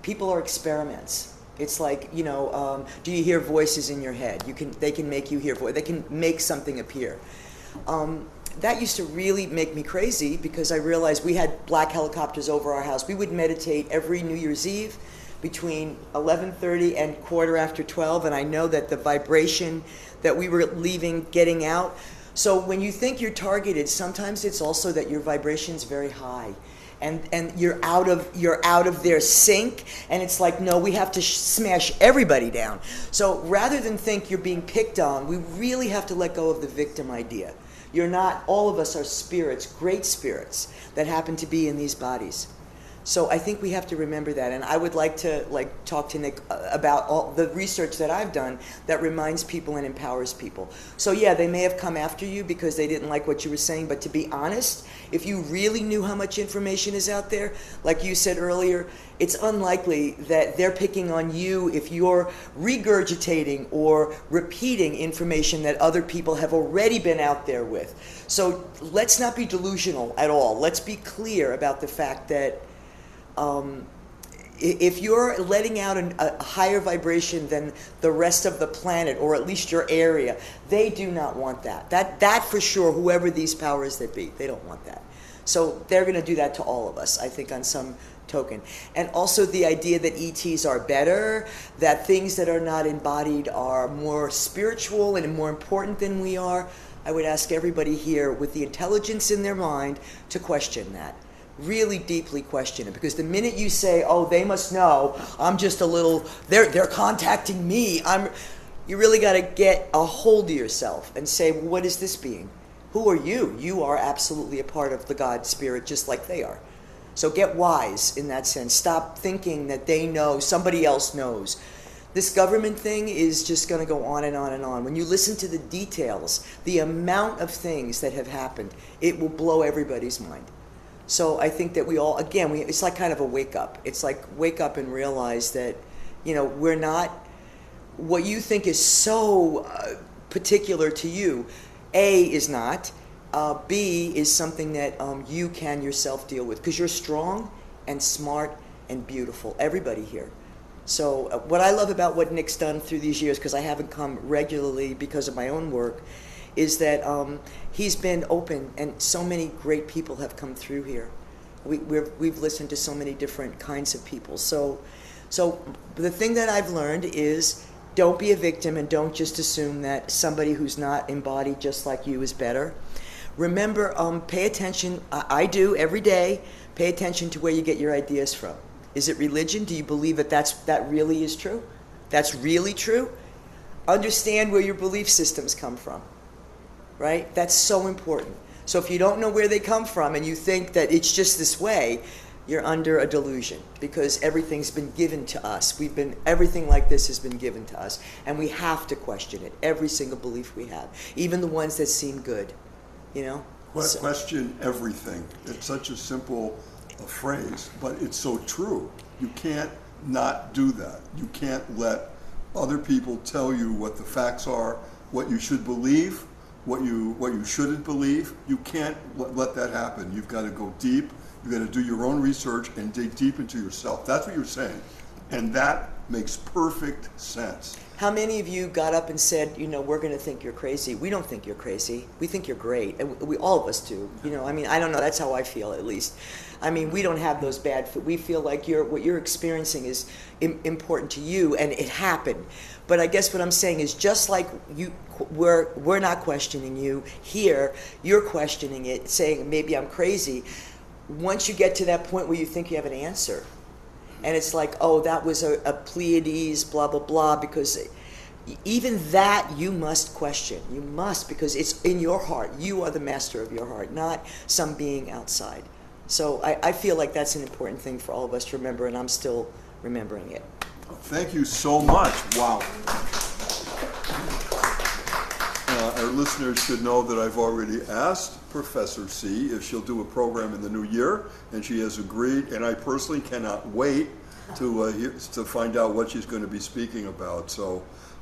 People are experiments. It's like, do you hear voices in your head? They can make you hear voice. They can make something appear. That used to really make me crazy because I realized we had black helicopters over our house. We would meditate every New Year's Eve between 11:30 and 12:15, and I know that the vibration that we were getting out. So when you think you're targeted, sometimes it's also that your vibration's very high. And you're out of their sync, and it's like, no, we have to smash everybody down. So rather than think you're being picked on, we really have to let go of the victim idea. You're not, all of us are spirits, great spirits, that happen to be in these bodies. So I think we have to remember that, and I would like to talk to Nick about all the research that I've done that reminds people and empowers people. So yeah, they may have come after you because they didn't like what you were saying, but to be honest, if you really knew how much information is out there, like you said earlier, it's unlikely that they're picking on you if you're regurgitating or repeating information that other people have already been out there with. So let's not be delusional at all. Let's be clear about the fact that if you're letting out a higher vibration than the rest of the planet, or at least your area, they do not want that. That for sure, whoever these powers that be, they don't want that. So they're going to do that to all of us, I think, on some token. And also the idea that ETs are better, that things that are not embodied are more spiritual and more important than we are. I would ask everybody here with the intelligence in their mind to question that. Really deeply question it, because the minute you say, "Oh, they must know, I'm just a little, they're contacting me," you really got to get a hold of yourself and say, well, "What is this being? Who are you? You are absolutely a part of the God spirit, just like they are." So get wise in that sense. Stop thinking that they know, somebody else knows. This government thing is just going to go on and on and on. When you listen to the details, the amount of things that have happened, it will blow everybody's mind. So I think that we all, again, it's like kind of a wake up. It's like wake up and realize that, we're not, what you think is so particular to you, A, is not, B, is something that you can yourself deal with, because you're strong and smart and beautiful, everybody here. So what I love about what Nick's done through these years, because I haven't come regularly because of my own work, is that he's been open, and so many great people have come through here. We've listened to so many different kinds of people. So the thing that I've learned is don't be a victim, and don't just assume that somebody who's not embodied just like you is better. Remember, pay attention. I do every day. Pay attention to where you get your ideas from. Is it religion? Do you believe that really is true? That's really true? Understand where your belief systems come from. Right? That's so important. So if you don't know where they come from and you think that it's just this way, you're under a delusion, because everything's been given to us. Everything like this has been given to us, and we have to question it. Every single belief we have, even the ones that seem good, Question everything. It's such a simple phrase, but it's so true. You can't not do that. You can't let other people tell you what the facts are, what you should believe, what you shouldn't believe. You can't let that happen. You've got to go deep. You've got to do your own research and dig deep into yourself. That's what you're saying. And that makes perfect sense. How many of you got up and said, we're going to think you're crazy? We don't think you're crazy. We think you're great. And we all of us do. I don't know. That's how I feel, at least. We don't have those we feel like what you're experiencing is important to you, and it happened. But I guess what I'm saying is, just like we're not questioning you here, you're questioning it, saying maybe I'm crazy. Once you get to that point where you think you have an answer, and it's like, oh, that was a Pleiades, blah, blah, blah, because even that you must question. You must, because it's in your heart. You are the master of your heart, not some being outside. So I feel like that's an important thing for all of us to remember, and I'm still remembering it. Thank you so much. Wow. Our listeners should know that I've already asked Professor C if she'll do a program in the new year, and she has agreed, and I personally cannot wait to find out what she's going to be speaking about. So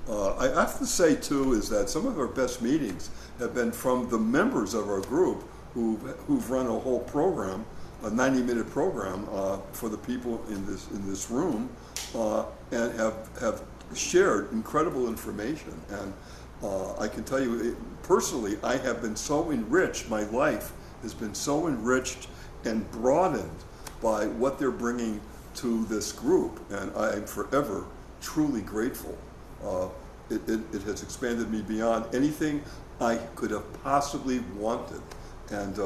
I have to say, too, is that some of our best meetings have been from the members of our group who've run a whole program, a 90-minute program for the people in this room, and have shared incredible information. And I can tell you, personally, I have been so enriched. My life has been so enriched and broadened by what they're bringing to this group, and I am forever truly grateful. It has expanded me beyond anything I could have possibly wanted, and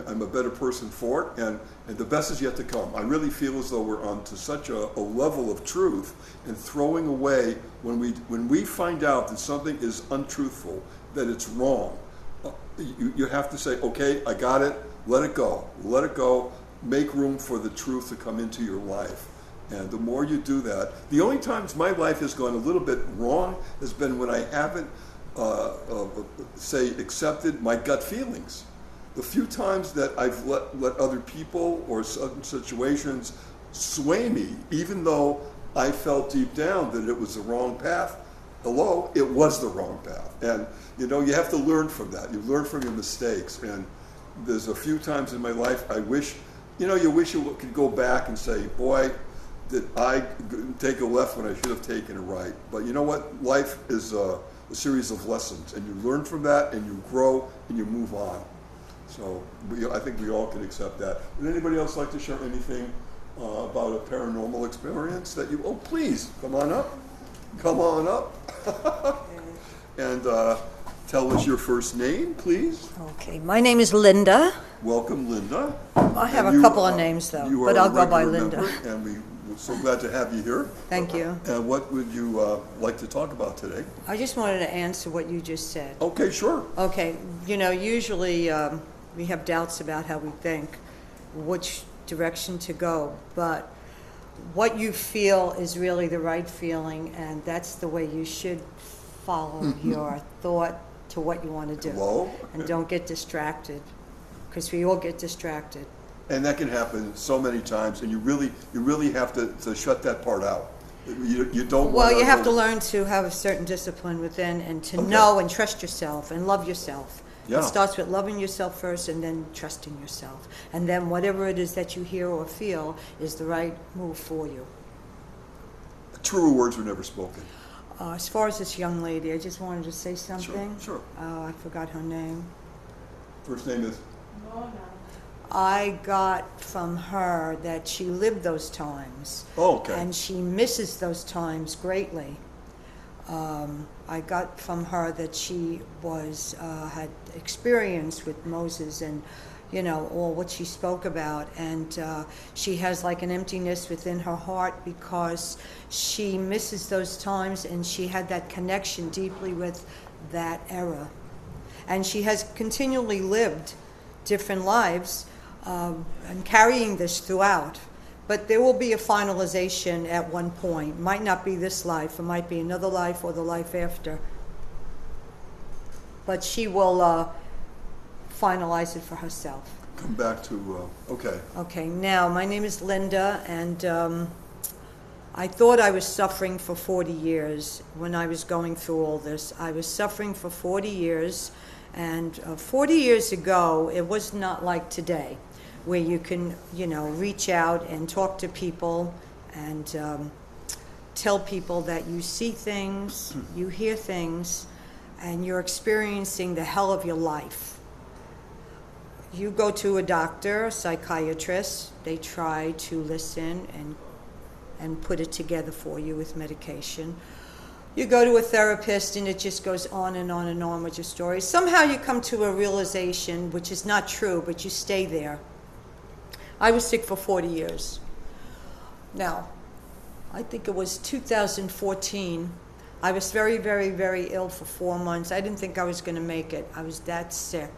I'm a better person for it, and the best is yet to come. I really feel as though we're on to such a level of truth, and throwing away, when we find out that something is untruthful, that it's wrong, you have to say, okay, I got it, let it go, make room for the truth to come into your life. And the more you do that, the only times my life has gone a little bit wrong has been when I haven't, say, accepted my gut feelings. The few times that I've let other people or certain situations sway me, even though I felt deep down that it was the wrong path, it was the wrong path. And you know, you have to learn from that. You learn from your mistakes. And there's a few times in my life I wish, you wish you could go back and say, boy, did I take a left when I should have taken a right. But you know what? Life is a series of lessons, and you learn from that, and you grow, and you move on. So I think we all can accept that. Would anybody else like to share anything about a paranormal experience that you, please, come on up. Come on up. And tell us your first name, please. Okay, my name is Linda. Welcome, Linda. I have a couple of names, though, but I'll go by Linda. And we're so glad to have you here. Thank you. And what would you like to talk about today? I just wanted to answer what you just said. Okay, sure. Okay, usually we have doubts about how we think, which direction to go, but what you feel is really the right feeling, and that's the way you should follow your thought to what you want to do. Hello? And don't get distracted, because we all get distracted. And that can happen so many times, and you really have to shut that part out. You don't. Well, you have to learn to have a certain discipline within, and to know and trust yourself and love yourself. Yeah. It starts with loving yourself first, and then trusting yourself, and then whatever it is that you hear or feel is the right move for you. Truer words were never spoken. As far as this young lady, I just wanted to say something. Sure. I forgot her name. First name is? I got from her that she lived those times. Oh, okay. And she misses those times greatly. I got from her that she had experience with Moses and, all what she spoke about. And she has like an emptiness within her heart because she misses those times, and she had that connection deeply with that era. And she has continually lived different lives and carrying this throughout. But there will be a finalization at one point. Might not be this life, it might be another life or the life after. But she will finalize it for herself. Come back to, okay. Okay, now my name is Linda, and I thought I was suffering for 40 years when I was going through all this. I was suffering for 40 years, and 40 years ago, it was not like today, where you can, reach out and talk to people and tell people that you see things, you hear things, and you're experiencing the hell of your life. You go to a doctor, a psychiatrist, they try to listen and put it together for you with medication. You go to a therapist, and it just goes on and on and on with your story. Somehow you come to a realization, which is not true, but you stay there. I was sick for 40 years. Now, I think it was 2014. I was very, very, very ill for 4 months. I didn't think I was going to make it. I was that sick.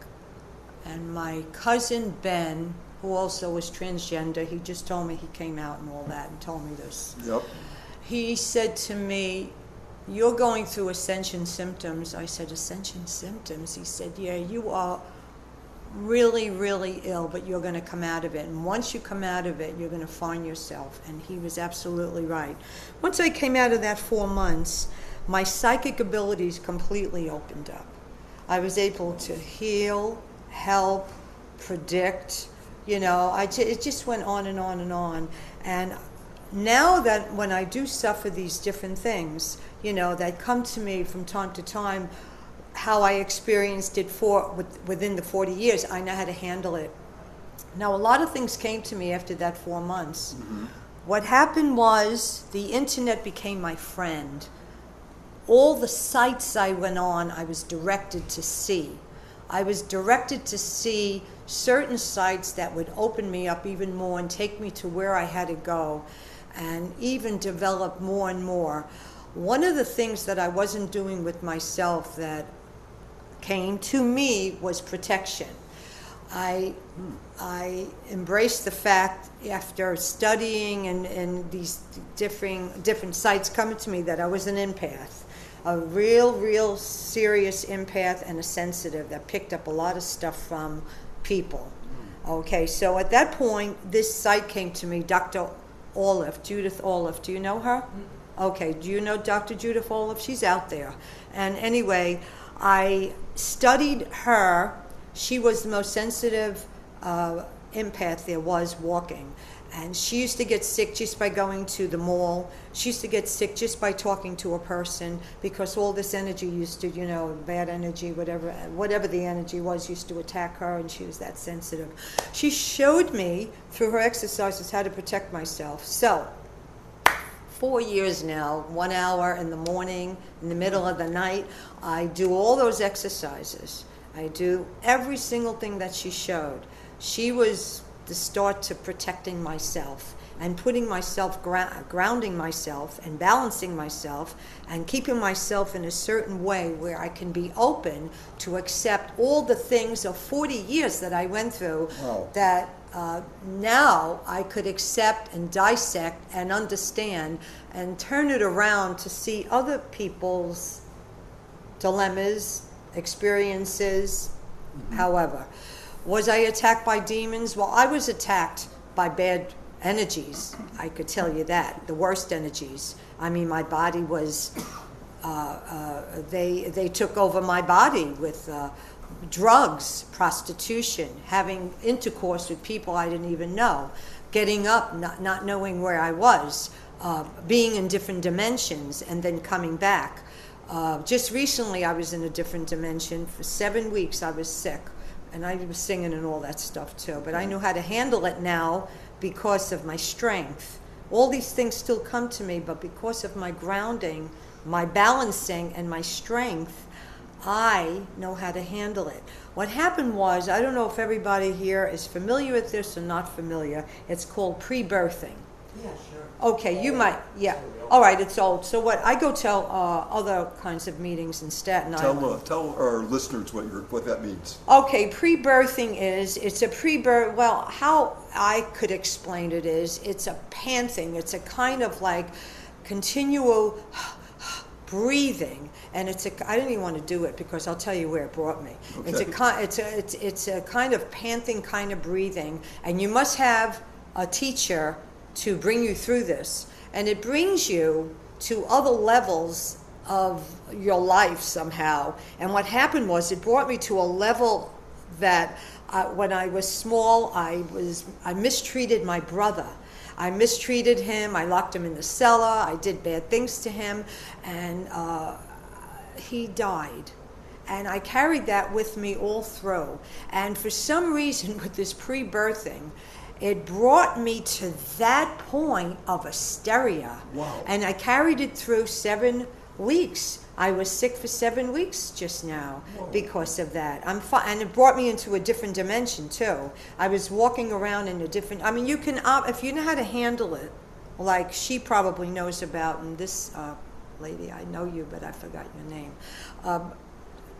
And my cousin Ben, who also was transgender, he just told me, he came out and all that and told me this. Yep. He said to me, "You're going through ascension symptoms." I said, "Ascension symptoms?" He said, "Yeah, you are really, really ill, but you're going to come out of it. And once you come out of it, you're going to find yourself." And he was absolutely right. Once I came out of that 4 months, my psychic abilities completely opened up. I was able to heal, help, predict, it just went on and on and on. And now that when I do suffer these different things, that come to me from time to time, how I experienced it within the 40 years, I know how to handle it. Now, a lot of things came to me after that 4 months. Mm-hmm. What happened was the internet became my friend. All the sites I went on, I was directed to see. I was directed to see certain sites that would open me up even more and take me to where I had to go and even develop more and more. One of the things that I wasn't doing with myself that came to me was protection. I embraced the fact after studying and these different sites coming to me that I was an empath, a real serious empath and a sensitive that picked up a lot of stuff from people. Okay, so at that point, this site came to me, Dr. Olive, Judith Olive. Do you know her? Okay, do you know Dr. Judith Olive? She's out there. And anyway, I studied her. She was the most sensitive empath there was walking. And she used to get sick just by going to the mall. She used to get sick just by talking to a person because all this energy used to, bad energy, whatever the energy was, used to attack her, and she was that sensitive. She showed me through her exercises how to protect myself. So, 4 years now, 1 hour in the morning, in the middle of the night, I do all those exercises. I do every single thing that she showed. She was the start to protecting myself and putting myself, grounding myself and balancing myself and keeping myself in a certain way where I can be open to accept all the things of 40 years that I went through. Wow. That now I could accept and dissect and understand and turn it around to see other people's dilemmas, experiences, however. Was I attacked by demons? Well, I was attacked by bad energies. I could tell you that. The worst energies. I mean, my body was, they took over my body with drugs, prostitution, having intercourse with people I didn't even know, getting up, not knowing where I was, being in different dimensions and then coming back. Just recently I was in a different dimension. For 7 weeks I was sick. And I was singing and all that stuff too. But I knew how to handle it now because of my strength. All these things still come to me, but because of my grounding, my balancing, and my strength, I know how to handle it. What happened was, I don't know if everybody here is familiar with this or not familiar. It's called pre-birthing. Yeah, sure. Okay, you might, yeah. All right, it's old. So what, I go to other kinds of meetings in Staten Island. Tell our listeners what that means. Okay, pre-birthing it's a pre-birth, well, how I could explain it is, it's a panting, it's a kind of like continual breathing, and I didn't even want to do it because I'll tell you where it brought me. Okay. It's a kind of panting kind of breathing, and you must have a teacher to bring you through this. And it brings you to other levels of your life somehow. And what happened was it brought me to a level that when I was small, I mistreated my brother. I mistreated him. I locked him in the cellar. I did bad things to him. And he died. And I carried that with me all through. And for some reason with this pre-birthing, it brought me to that point of hysteria. Wow. And I carried it through 7 weeks. I was sick for 7 weeks just now. Whoa. Because of that. And it brought me into a different dimension too. I was walking around in a different, I mean, you can, if you know how to handle it, like she probably knows about, and this lady, I know you, but I forgot your name.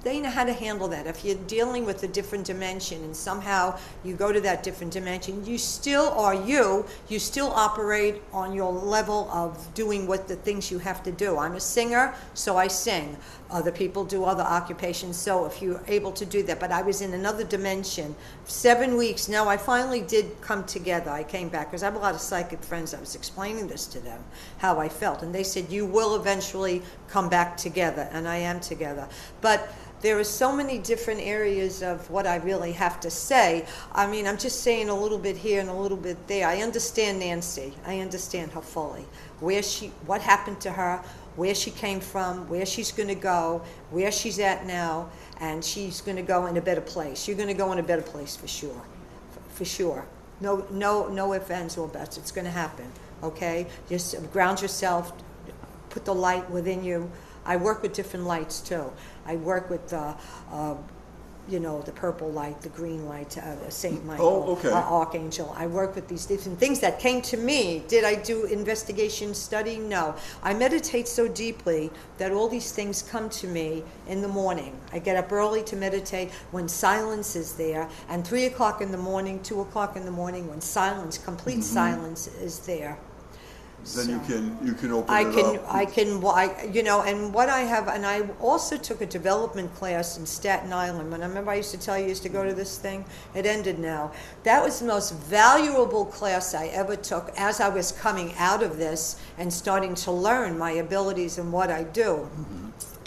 They know how to handle that. If you're dealing with a different dimension and somehow you go to that different dimension, you still are you still operate on your level of doing what the things you have to do. I'm a singer, so I sing. Other people do other occupations, so if you're able to do that. But I was in another dimension. 7 weeks. Now I finally did come together. I came back because I have a lot of psychic friends. I was explaining this to them, how I felt. And they said, you will eventually come back together. And I am together. But there are so many different areas of what I really have to say. I mean, I'm just saying a little bit here and a little bit there. I understand Nancy. I understand her fully. What happened to her, where she came from, where she's going to go, where she's at now, and she's going to go in a better place. You're going to go in a better place for sure. For sure. No ifs, ands, or buts. It's going to happen. Okay? Just ground yourself. Put the light within you. I work with different lights too. I work with the purple light, the green light, Saint Oh, Michael, okay. Archangel. I work with these different things that came to me. Did I do investigation study? No. I meditate so deeply that all these things come to me in the morning. I get up early to meditate when silence is there, and 3 o'clock in the morning, 2 o'clock in the morning when silence, complete silence is there. Then you can open I it can, up. and what I have, and I also took a development class in Staten Island. When I remember I used to tell you I used to go to this thing, it ended now. That was the most valuable class I ever took as I was coming out of this and starting to learn my abilities and what I do.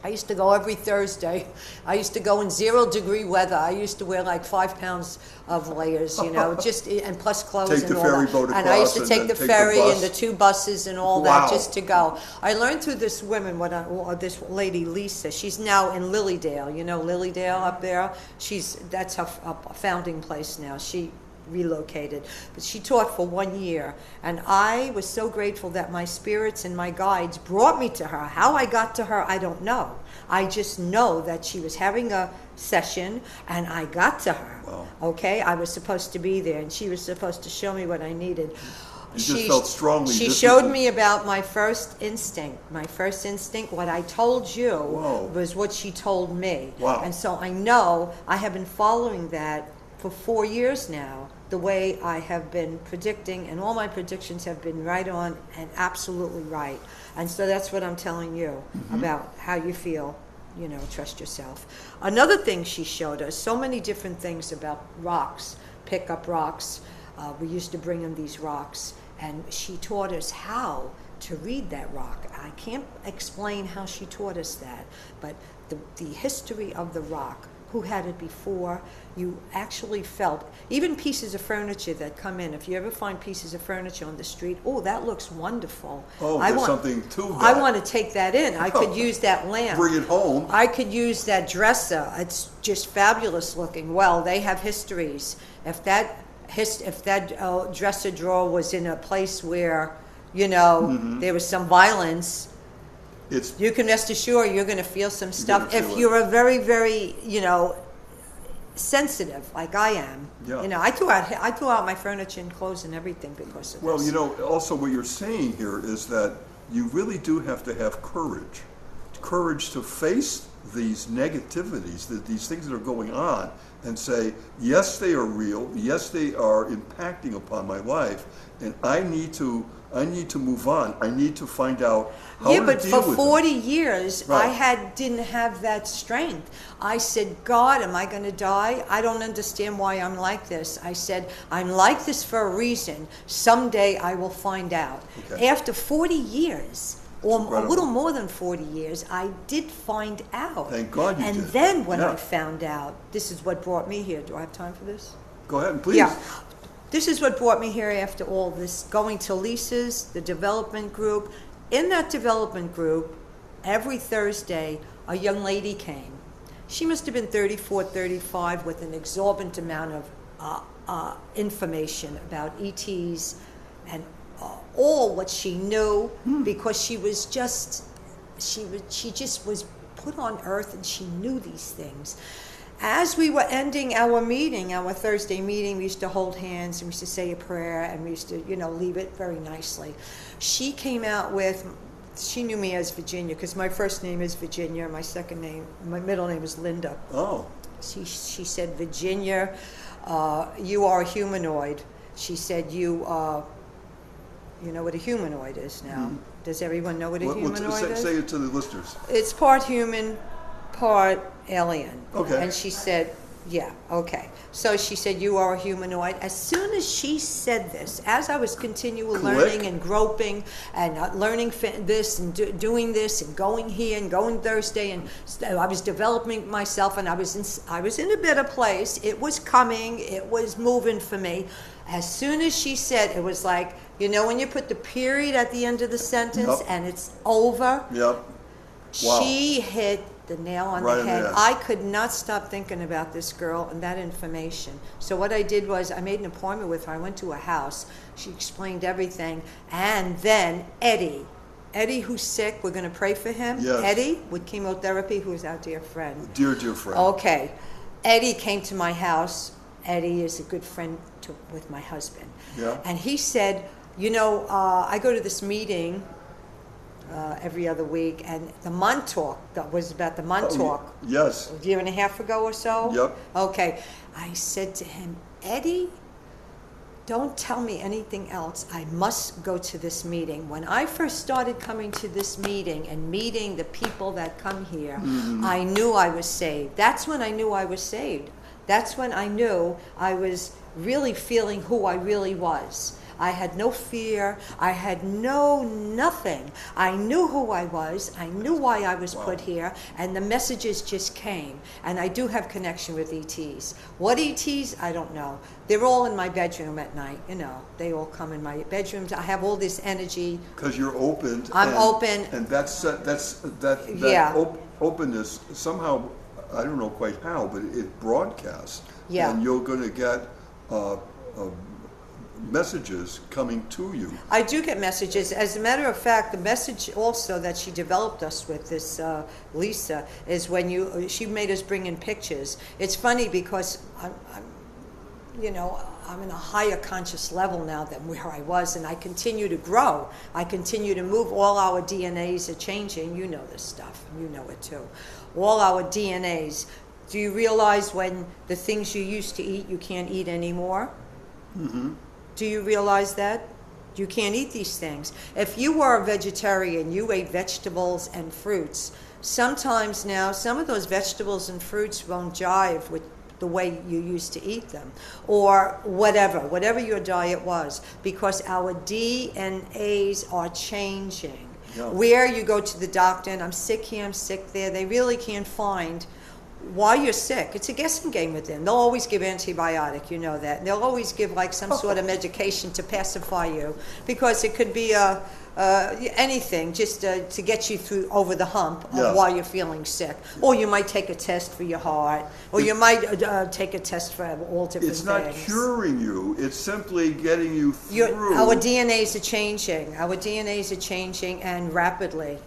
I used to go every Thursday. I used to go in 0-degree weather. I used to wear like 5 pounds of layers, and plus clothes Take and the all ferry that. boat And I used to across take and the then take the ferry and bus. the 2 buses and all Wow. that just to go. I learned through this woman, this lady Lisa. She's now in Lilydale. You know Lilydale up there. That's her founding place now. She relocated, but she taught for 1 year, and I was so grateful that my spirits and my guides brought me to her. How I got to her, I don't know. I just know that she was having a session and I got to her. Wow. Okay, I was supposed to be there and she was supposed to show me what I needed. You just felt strongly. She this showed was- me about my first instinct. My first instinct, what I told you, Whoa. was what she told me. Wow. And so I know I have been following that for 4 years now, the way I have been predicting, and all my predictions have been right on and absolutely right. And so that's what I'm telling you about how you feel, trust yourself. Another thing she showed us, so many different things about rocks, pick up rocks. We used to bring in these rocks, and she taught us how to read that rock. I can't explain how she taught us that, but the history of the rock, who had it before, you actually felt, even pieces of furniture that come in, if you ever find pieces of furniture on the street, oh, that looks wonderful. Oh, there's something to that. I want to take that in. I could use that lamp. Bring it home. I could use that dresser. It's just fabulous looking. Well, they have histories. If that dresser drawer was in a place where, there was some violence, you can rest assured you're going to feel some stuff. If you're a very, very, sensitive like I am. Yeah. I threw out my furniture and clothes and everything because of this. Well, also what you're saying here is that you really do have to have courage to face these negativities, these things that are going on, and say, yes, they are real. Yes, they are impacting upon my life, and I need to move on. I need to find out how to deal with it. Yeah, but for 40 years, Right. I didn't have that strength. I said, God, am I going to die? I don't understand why I'm like this. I said, I'm like this for a reason. Someday I will find out. Okay. After 40 years, or a incredible. little more than 40 years, I did find out. Thank God you and did. And then when Yeah. I found out, this is what brought me here. Do I have time for this? Go ahead, please. Yeah. This is what brought me here after all this, going to Lisa's, the development group. In that development group, every Thursday, a young lady came. She must have been 34, 35, with an exorbitant amount of information about ETs and all what she knew, because she just was put on earth and she knew these things. As we were ending our meeting, our Thursday meeting, we used to hold hands and we used to say a prayer and we used to, leave it very nicely. She came out with, she knew me as Virginia because my first name is Virginia, my middle name is Linda. Oh. She said, Virginia, you are a humanoid. She said, you know what a humanoid is now. Mm-hmm. Does everyone know what a humanoid is? Say it to the listeners. It's part human, part alien. Okay. And she said, yeah, okay. So she said, you are a humanoid. As soon as she said this, as I was continually learning and groping and learning this and doing this and going here and going Thursday, and I was developing myself, and I was in a better place. It was coming. It was moving for me. As soon as she said, it was like, when you put the period at the end of the sentence and it's over. Yep. Wow. She hit the nail on right the head. In the I could not stop thinking about this girl and that information. So what I did was I made an appointment with her. I went to a house. She explained everything. And then Eddie, who's sick, we're going to pray for him. Yes. Eddie with chemotherapy, who is our dear friend. Dear friend. Okay. Eddie came to my house. Eddie is a good friend with my husband. Yeah. And he said, you know, I go to this meeting every other week, and the Montauk, that was about the Montauk. Yes. A year and a half ago or so? Yep. Okay. I said to him, Eddie, don't tell me anything else. I must go to this meeting. When I first started coming to this meeting and meeting the people that come here, I knew I was saved. That's when I knew I was saved. That's when I knew I was really feeling who I really was. I had no fear. I had nothing. I knew who I was. I knew why I was put here, and the messages just came. And I do have connection with ETs. What ETs? I don't know. They're all in my bedroom at night. You know, they all come in my bedrooms. I have all this energy. Because you're open. I'm open. And that Yeah. openness somehow, I don't know quite how, but it broadcasts. Yeah. And you're going to get messages coming to you. I do get messages. As a matter of fact, the message also that she developed us with, this Lisa, is when she made us bring in pictures. It's funny because I'm in a higher conscious level now than where I was, and I continue to grow. I continue to move. All our DNAs are changing. You know this stuff. You know it too. All our DNAs. Do you realize when the things you used to eat, you can't eat anymore? Mm-hmm. Do you realize that? You can't eat these things. If you were a vegetarian, you ate vegetables and fruits. Sometimes now, some of those vegetables and fruits won't jive with the way you used to eat them, or whatever your diet was, because our DNAs are changing. Yeah. Where you go to the doctor, and I'm sick here, I'm sick there, they really can't find why you're sick. It's a guessing game with them. They'll always give antibiotic, you know that. And they'll always give like some sort of medication to pacify you, because it could be anything just to get you through over the hump of why you're feeling sick. Or you might take a test for your heart, or you might take a test for all different things. It's not curing you. It's simply getting you through. Our DNAs are changing. Our DNAs are changing, and rapidly.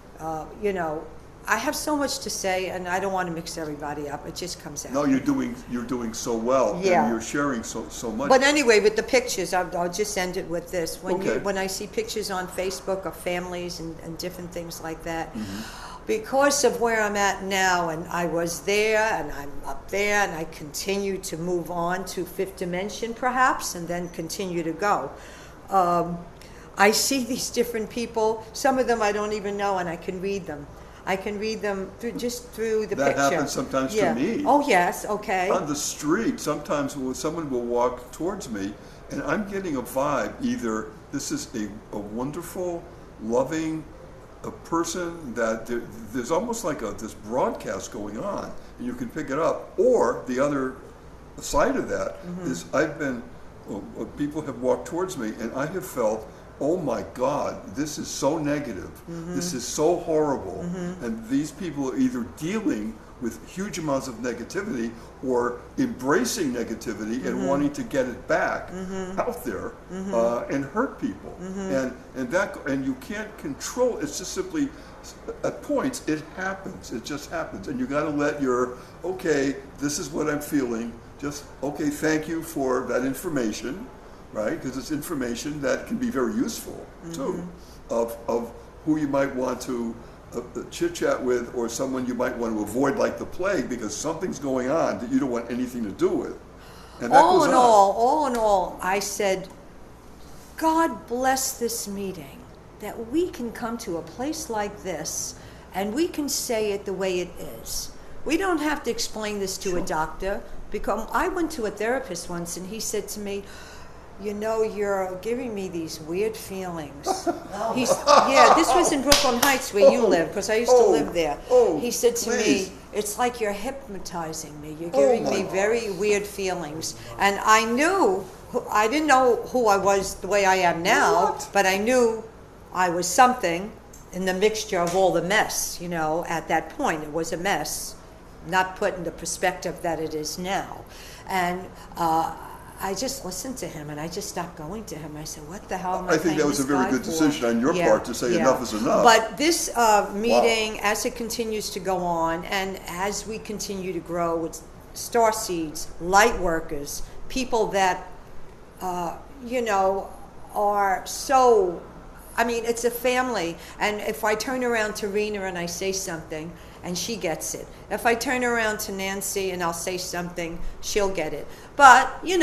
I have so much to say, and I don't want to mix everybody up. It just comes out. No, you're doing so well, Yeah. and you're sharing so much. But anyway, with the pictures, I'll just end it with this. Okay. When I see pictures on Facebook of families and different things like that, because of where I'm at now, and I was there, and I'm up there, and I continue to move on to fifth dimension, perhaps, and then continue to go. I see these different people. Some of them I don't even know, and I can read them. I can read them through the picture. That happens sometimes to me. Oh, yes, okay. On the street, sometimes someone will walk towards me, and I'm getting a vibe. Either this is a wonderful, loving person that there's almost like this broadcast going on, and you can pick it up. Or the other side of that is people have walked towards me, and I have felt, oh my God, this is so negative. This is so horrible. And these people are either dealing with huge amounts of negativity or embracing negativity and wanting to get it back out there and hurt people. And you can't control it. It's just simply, at points, it happens. It just happens. And you got to let okay, this is what I'm feeling. Just, okay, thank you for that information. Right, because it's information that can be very useful too, of who you might want to chit chat with, or someone you might want to avoid like the plague, because something's going on that you don't want anything to do with. And that all goes in on. all, I said, God bless this meeting, that we can come to a place like this, and we can say it the way it is. We don't have to explain this to a doctor, because I went to a therapist once, and he said to me, you're giving me these weird feelings. This was in Brooklyn Heights where you live, because I used to live there. He said to me, it's like you're hypnotizing me. You're giving me very weird feelings. And I didn't know who I was the way I am now, but I knew I was something in the mixture of all the mess. At that point, it was a mess, not put in the perspective that it is now. And I just listened to him, and I just stopped going to him. I said, what the hell am I think that was a very good decision on your part to say enough is enough. But this meeting, as it continues to go on, and as we continue to grow, starseeds, light workers, people that, are so, I mean, it's a family. And if I turn around to Rena and I say something, and she gets it. If I turn around to Nancy and I'll say something, she'll get it. But, you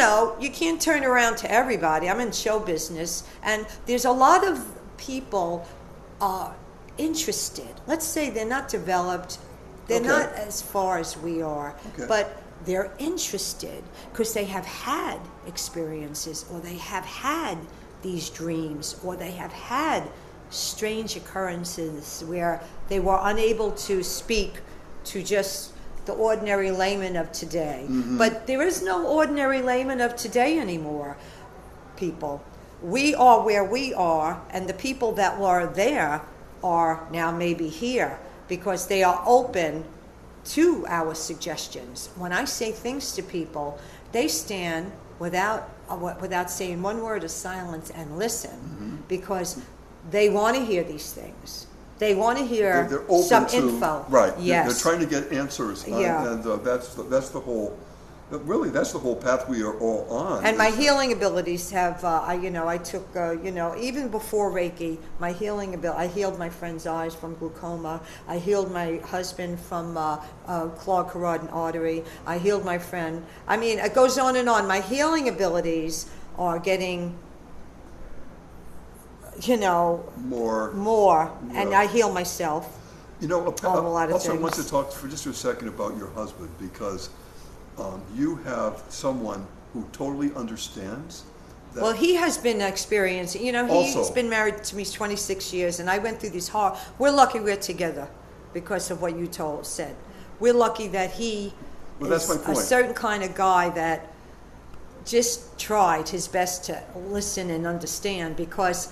can't turn around to everybody. I'm in show business, and there's a lot of people interested. Let's say they're not developed, they're Okay. not as far as we are, Okay. but they're interested because they have had experiences, or they have had these dreams, or they have had strange occurrences where they were unable to speak to just the ordinary layman of today. But there is no ordinary layman of today anymore, people. We are where we are, and the people that were there are now maybe here because they are open to our suggestions. When I say things to people, they stand without saying one word of silence and listen, because they want to hear these things. They want to hear They're open some to, info. Right. Yes. They're trying to get answers. Yeah. And that's the whole, really, that's the whole path we are all on. And my healing abilities have, I took, even before Reiki, my healing ability, I healed my friend's eyes from glaucoma. I healed my husband from clogged carotid artery. I healed my friend. I mean, it goes on and on. My healing abilities are getting, more, and Yeah. I heal myself. A lot of also I want to things. talk for just a second about your husband, because you have someone who totally understands that. Well, he has been experiencing, he's Also- been married to me 26 years, and I went through these we're lucky we're together because of what you said. We're lucky that he Well, that's is my a point. certain kind of guy that just tried his best to listen and understand, because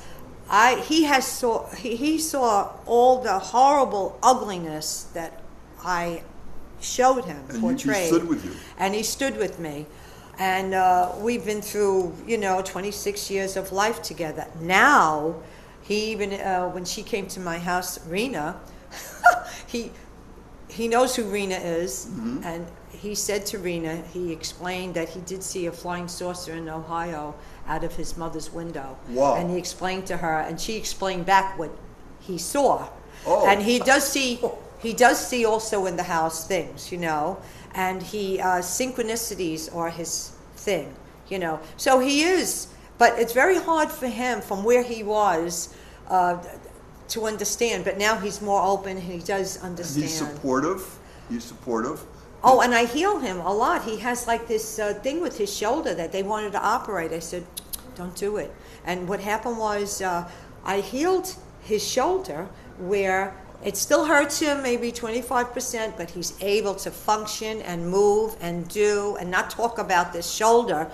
he saw all the horrible ugliness that I showed him, And he portrayed. stood with you. And he stood with me. And we've been through, 26 years of life together. Now, he even, when she came to my house, Rena, he knows who Rena is. Mm-hmm. And he said to Rena, he explained that he did see a flying saucer in Ohio out of his mother's window. Wow. And he explained to her, and she explained back what he saw. Oh. And he does see also in the house things, and synchronicities are his thing, So he is, but it's very hard for him from where he was to understand. But now he's more open. He does understand. He's supportive. Oh, and I heal him a lot. He has like this thing with his shoulder that they wanted to operate. I said, don't do it. And what happened was I healed his shoulder where it still hurts him, maybe 25%, but he's able to function and move and do and not talk about this shoulder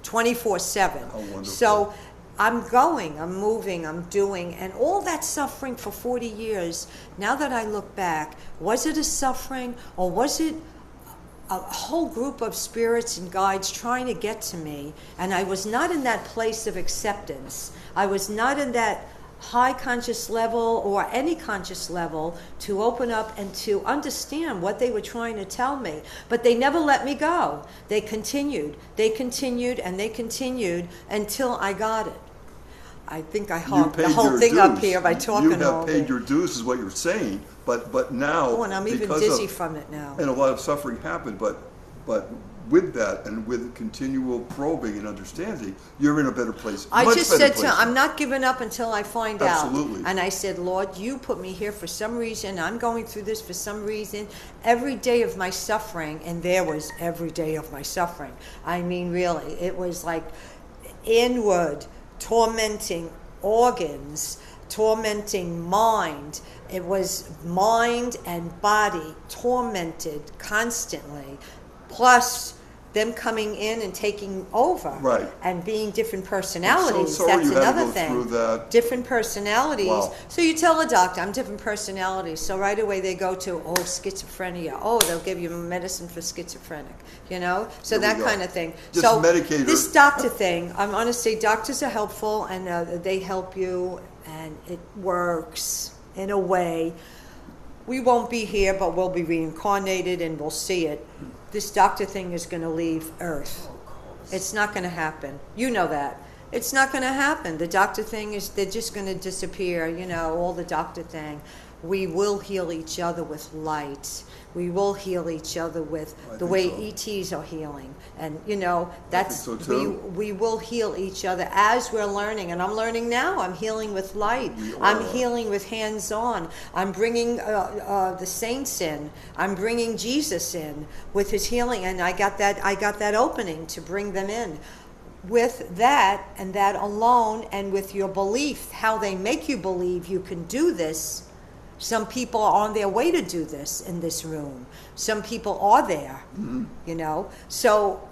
24/7. How wonderful. So I'm going, I'm moving, I'm doing, and all that suffering for 40 years, now that I look back, was it a suffering, or was it a whole group of spirits and guides trying to get to me? And I was not in that place of acceptance. I was not in that high conscious level or any conscious level to open up and to understand what they were trying to tell me. But they never let me go. They continued, and they continued until I got it. I think I You hopped the paid whole your thing up dues. here by talking You all have paid day. your dues, is what you're saying. But now, Oh, and I'm even because dizzy of, from it now. and a lot of suffering happened. But with that and with continual probing and understanding, you're in a better place. I much just better said place. I'm not giving up until I find out. Absolutely. And I said, Lord, you put me here for some reason. I'm going through this for some reason. Every day of my suffering, and there was every day of my suffering. I mean, really, it was like inward, tormenting organs, tormenting mind. It was mind and body tormented constantly, plus them coming in and taking over, Right. and being different personalities. sorry That's you had to another go thing. through that. Different personalities. Wow. So you tell a doctor, I'm different personalities. So right away they go to, schizophrenia. Oh, they'll give you medicine for schizophrenic, So There we that go. kind of thing. Just so medicate her. this doctor thing, I'm going to say doctors are helpful, and they help you, and it works in a way. We won't be here, but we'll be reincarnated, and we'll see it. this doctor thing is going to leave Earth. It's not going to happen. You know that. It's not going to happen. The doctor thing is, they're just going to disappear, you know, all the doctor thing. We will heal each other with light. We will heal each other with the way ETs are healing. And, you know, that's, so too. we will heal each other as we're learning. And I'm learning now. I'm healing with light. I'm healing with hands-on. I'm bringing the saints in. I'm bringing Jesus in with his healing. And I got that opening to bring them in. With that and that alone, and with your belief, how they make you believe you can do this. Some people are on their way to do this in this room. Some people are there, you know. So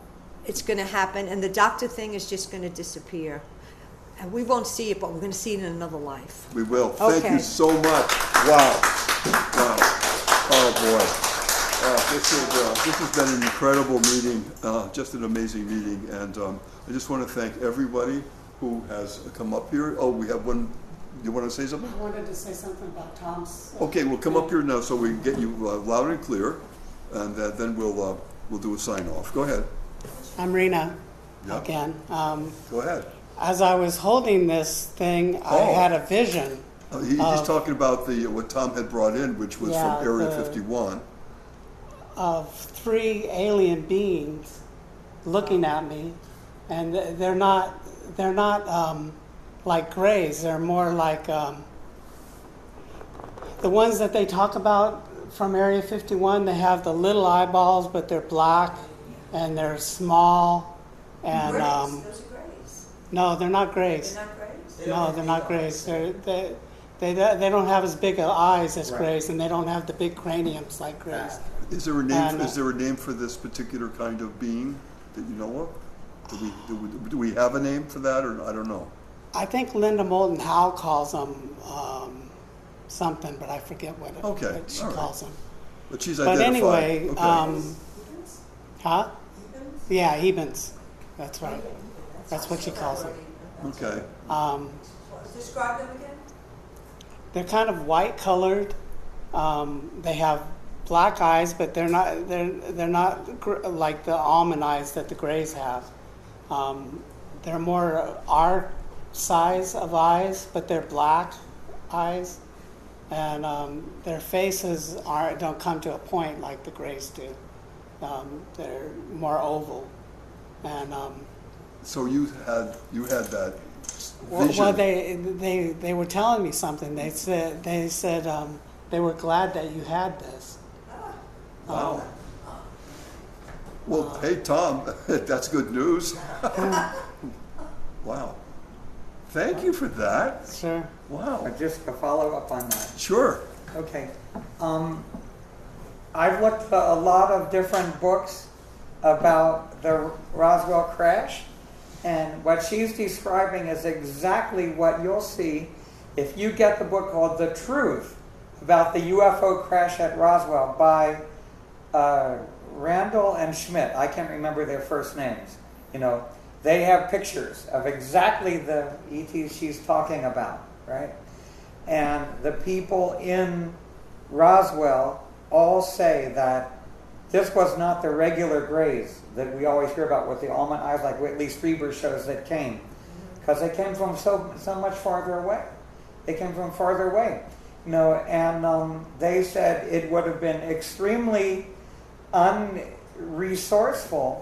it's going to happen, and the doctor thing is just going to disappear. And we won't see it, but we're going to see it in another life. We will. Thank you so much. Wow. Wow. Oh, boy. This has been an incredible meeting, just an amazing meeting. And I just want to thank everybody who has come up here. Oh, we have one. You want to say something? I wanted to say something about Tom's. Okay, we'll come up here now so we can get you loud and clear, and then we'll do a sign off. Go ahead. I'm Rena Yeah. again. Go ahead. As I was holding this thing, I had a vision. He's talking about what Tom had brought in, which was from Area 51. Of 3 alien beings looking at me, and they're not like grays. They're more like the ones that they talk about from Area 51. They have the little eyeballs, but they're black and they're small. And Those are grays. no, they're not grays. They're not grays? No, they're not grays. They don't have as big of eyes as grays, and they don't have the big craniums like grays. Is there a name? Is there a name for this particular kind of being that you know of? Do we have a name for that, or I don't know? I think Linda Moulton Howe calls them something, but I forget what she calls them. But she's But identified. anyway, okay. Yeah, Ebens. That's right. That's what she calls them. Okay. Describe them again. They're kind of white colored. They have black eyes, but they're not like the almond eyes that the grays have. They're more our size of eyes, but they're black eyes, and their faces don't come to a point like the grays do. They're more oval, and so you had that vision. well, they were telling me something. They said they were glad that you had this. Wow. Well, hey, Tom, that's good news. Wow. Thank you for that. Sure. Wow. Just to follow up on that. Sure. Okay. I've looked at a lot of different books about the Roswell crash, and what she's describing is exactly what you'll see if you get the book called The Truth about the UFO crash at Roswell by Randall and Schmidt. I can't remember their first names. You know, they have pictures of exactly the ETs she's talking about, right? And the people in Roswell all say that this was not the regular grays that we always hear about with the almond eyes, like Whitley Strieber shows that came, because they came from so much farther away. They came from farther away, you know. And they said it would have been extremely unresourceful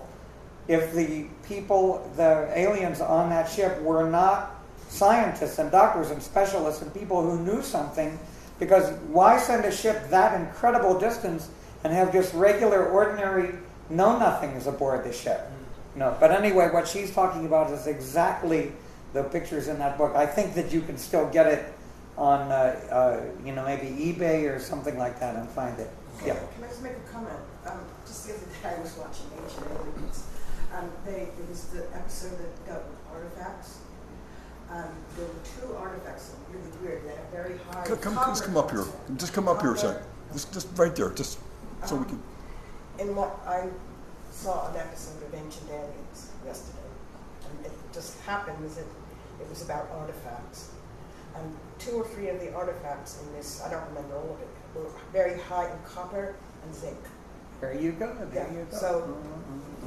if the people, the aliens on that ship, were not scientists and doctors and specialists and people who knew something. Because why send a ship that incredible distance and have just regular, ordinary know-nothings aboard the ship? No. But anyway, what she's talking about is exactly the pictures in that book. I think that you can still get it on, maybe eBay or something like that and find it. Yeah. Can I just make a comment? Just the other day I was watching Ancient Aliens. It was the episode that dealt with artifacts. There were 2 artifacts that were really weird. They had very high. Just come up here. Just come up here a second. Just right there. Just so we can. In what I saw an episode of Ancient Aliens yesterday, and it just happened that it was about artifacts. And 2 or 3 of the artifacts in this, I don't remember all of it, were very high in copper and zinc. There you go. There you go.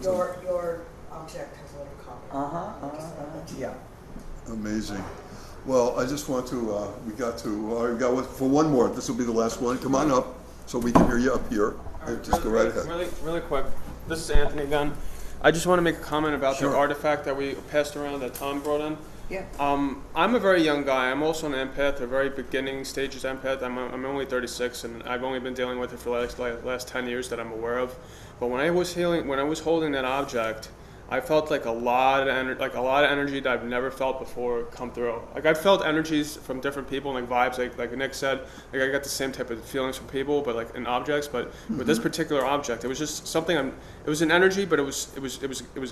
So your object has a little copy. Yeah. Amazing. Well, I just want to, we got for one more. This will be the last one. Come on up so we can hear you up here. Just go right ahead. Really quick. This is Anthony again. I just want to make a comment about Sure. the artifact that we passed around that Tom brought in. Yeah. I'm a very young guy. I'm also an empath, a very beginning stages empath. I'm only 36, and I've only been dealing with it for the last 10 years that I'm aware of. But when I was holding that object, I felt like a lot of energy that I've never felt before come through. Like I've felt energies from different people, and like vibes, like Nick said, like I got the same type of feelings from people, but like in objects. But with this particular object, it was just something. It was an energy, but it was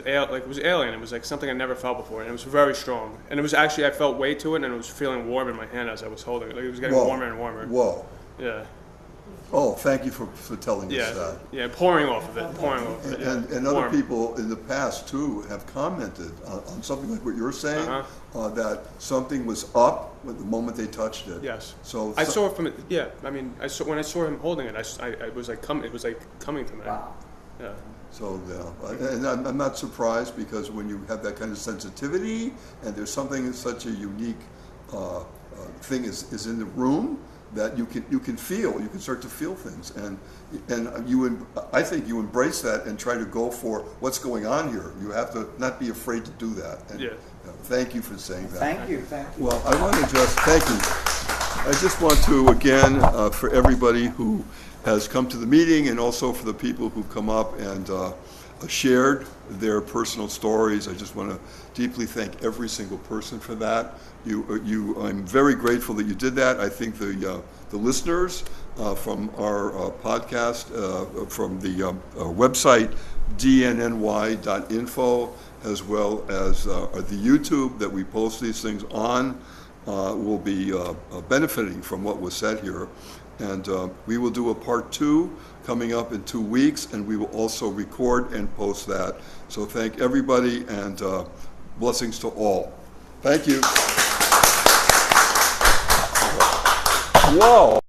alien. It was like something I never felt before, and it was very strong. And it was actually I felt weight to it, and it was feeling warm in my hand as I was holding it. Like it was getting warmer and warmer. Whoa. Yeah. Oh, thank you for telling us that. Yeah, pouring off of it. And other people in the past too have commented on something like what you're saying, that something was up the moment they touched it. Yes. So I saw it from it. Yeah, I mean, when I saw him holding it, it was like coming to me. Wow. Yeah. So yeah, and I'm not surprised, because when you have that kind of sensitivity and there's something such a unique thing is in the room, that you can start to feel things, and I think you embrace that and try to go for what's going on here. You have to not be afraid to do that. And, thank you for saying that. Thank you. Well, I want to thank you. I just want to again for everybody who has come to the meeting, and also for the people who've come up and shared their personal stories. I just want to deeply thank every single person for that. I'm very grateful that you did that. I think the listeners from our podcast, from the website dnny.info, as well as the YouTube that we post these things on, will be benefiting from what was said here. And we will do a part 2 coming up in 2 weeks, and we will also record and post that. So thank everybody, and blessings to all. Thank you. Whoa.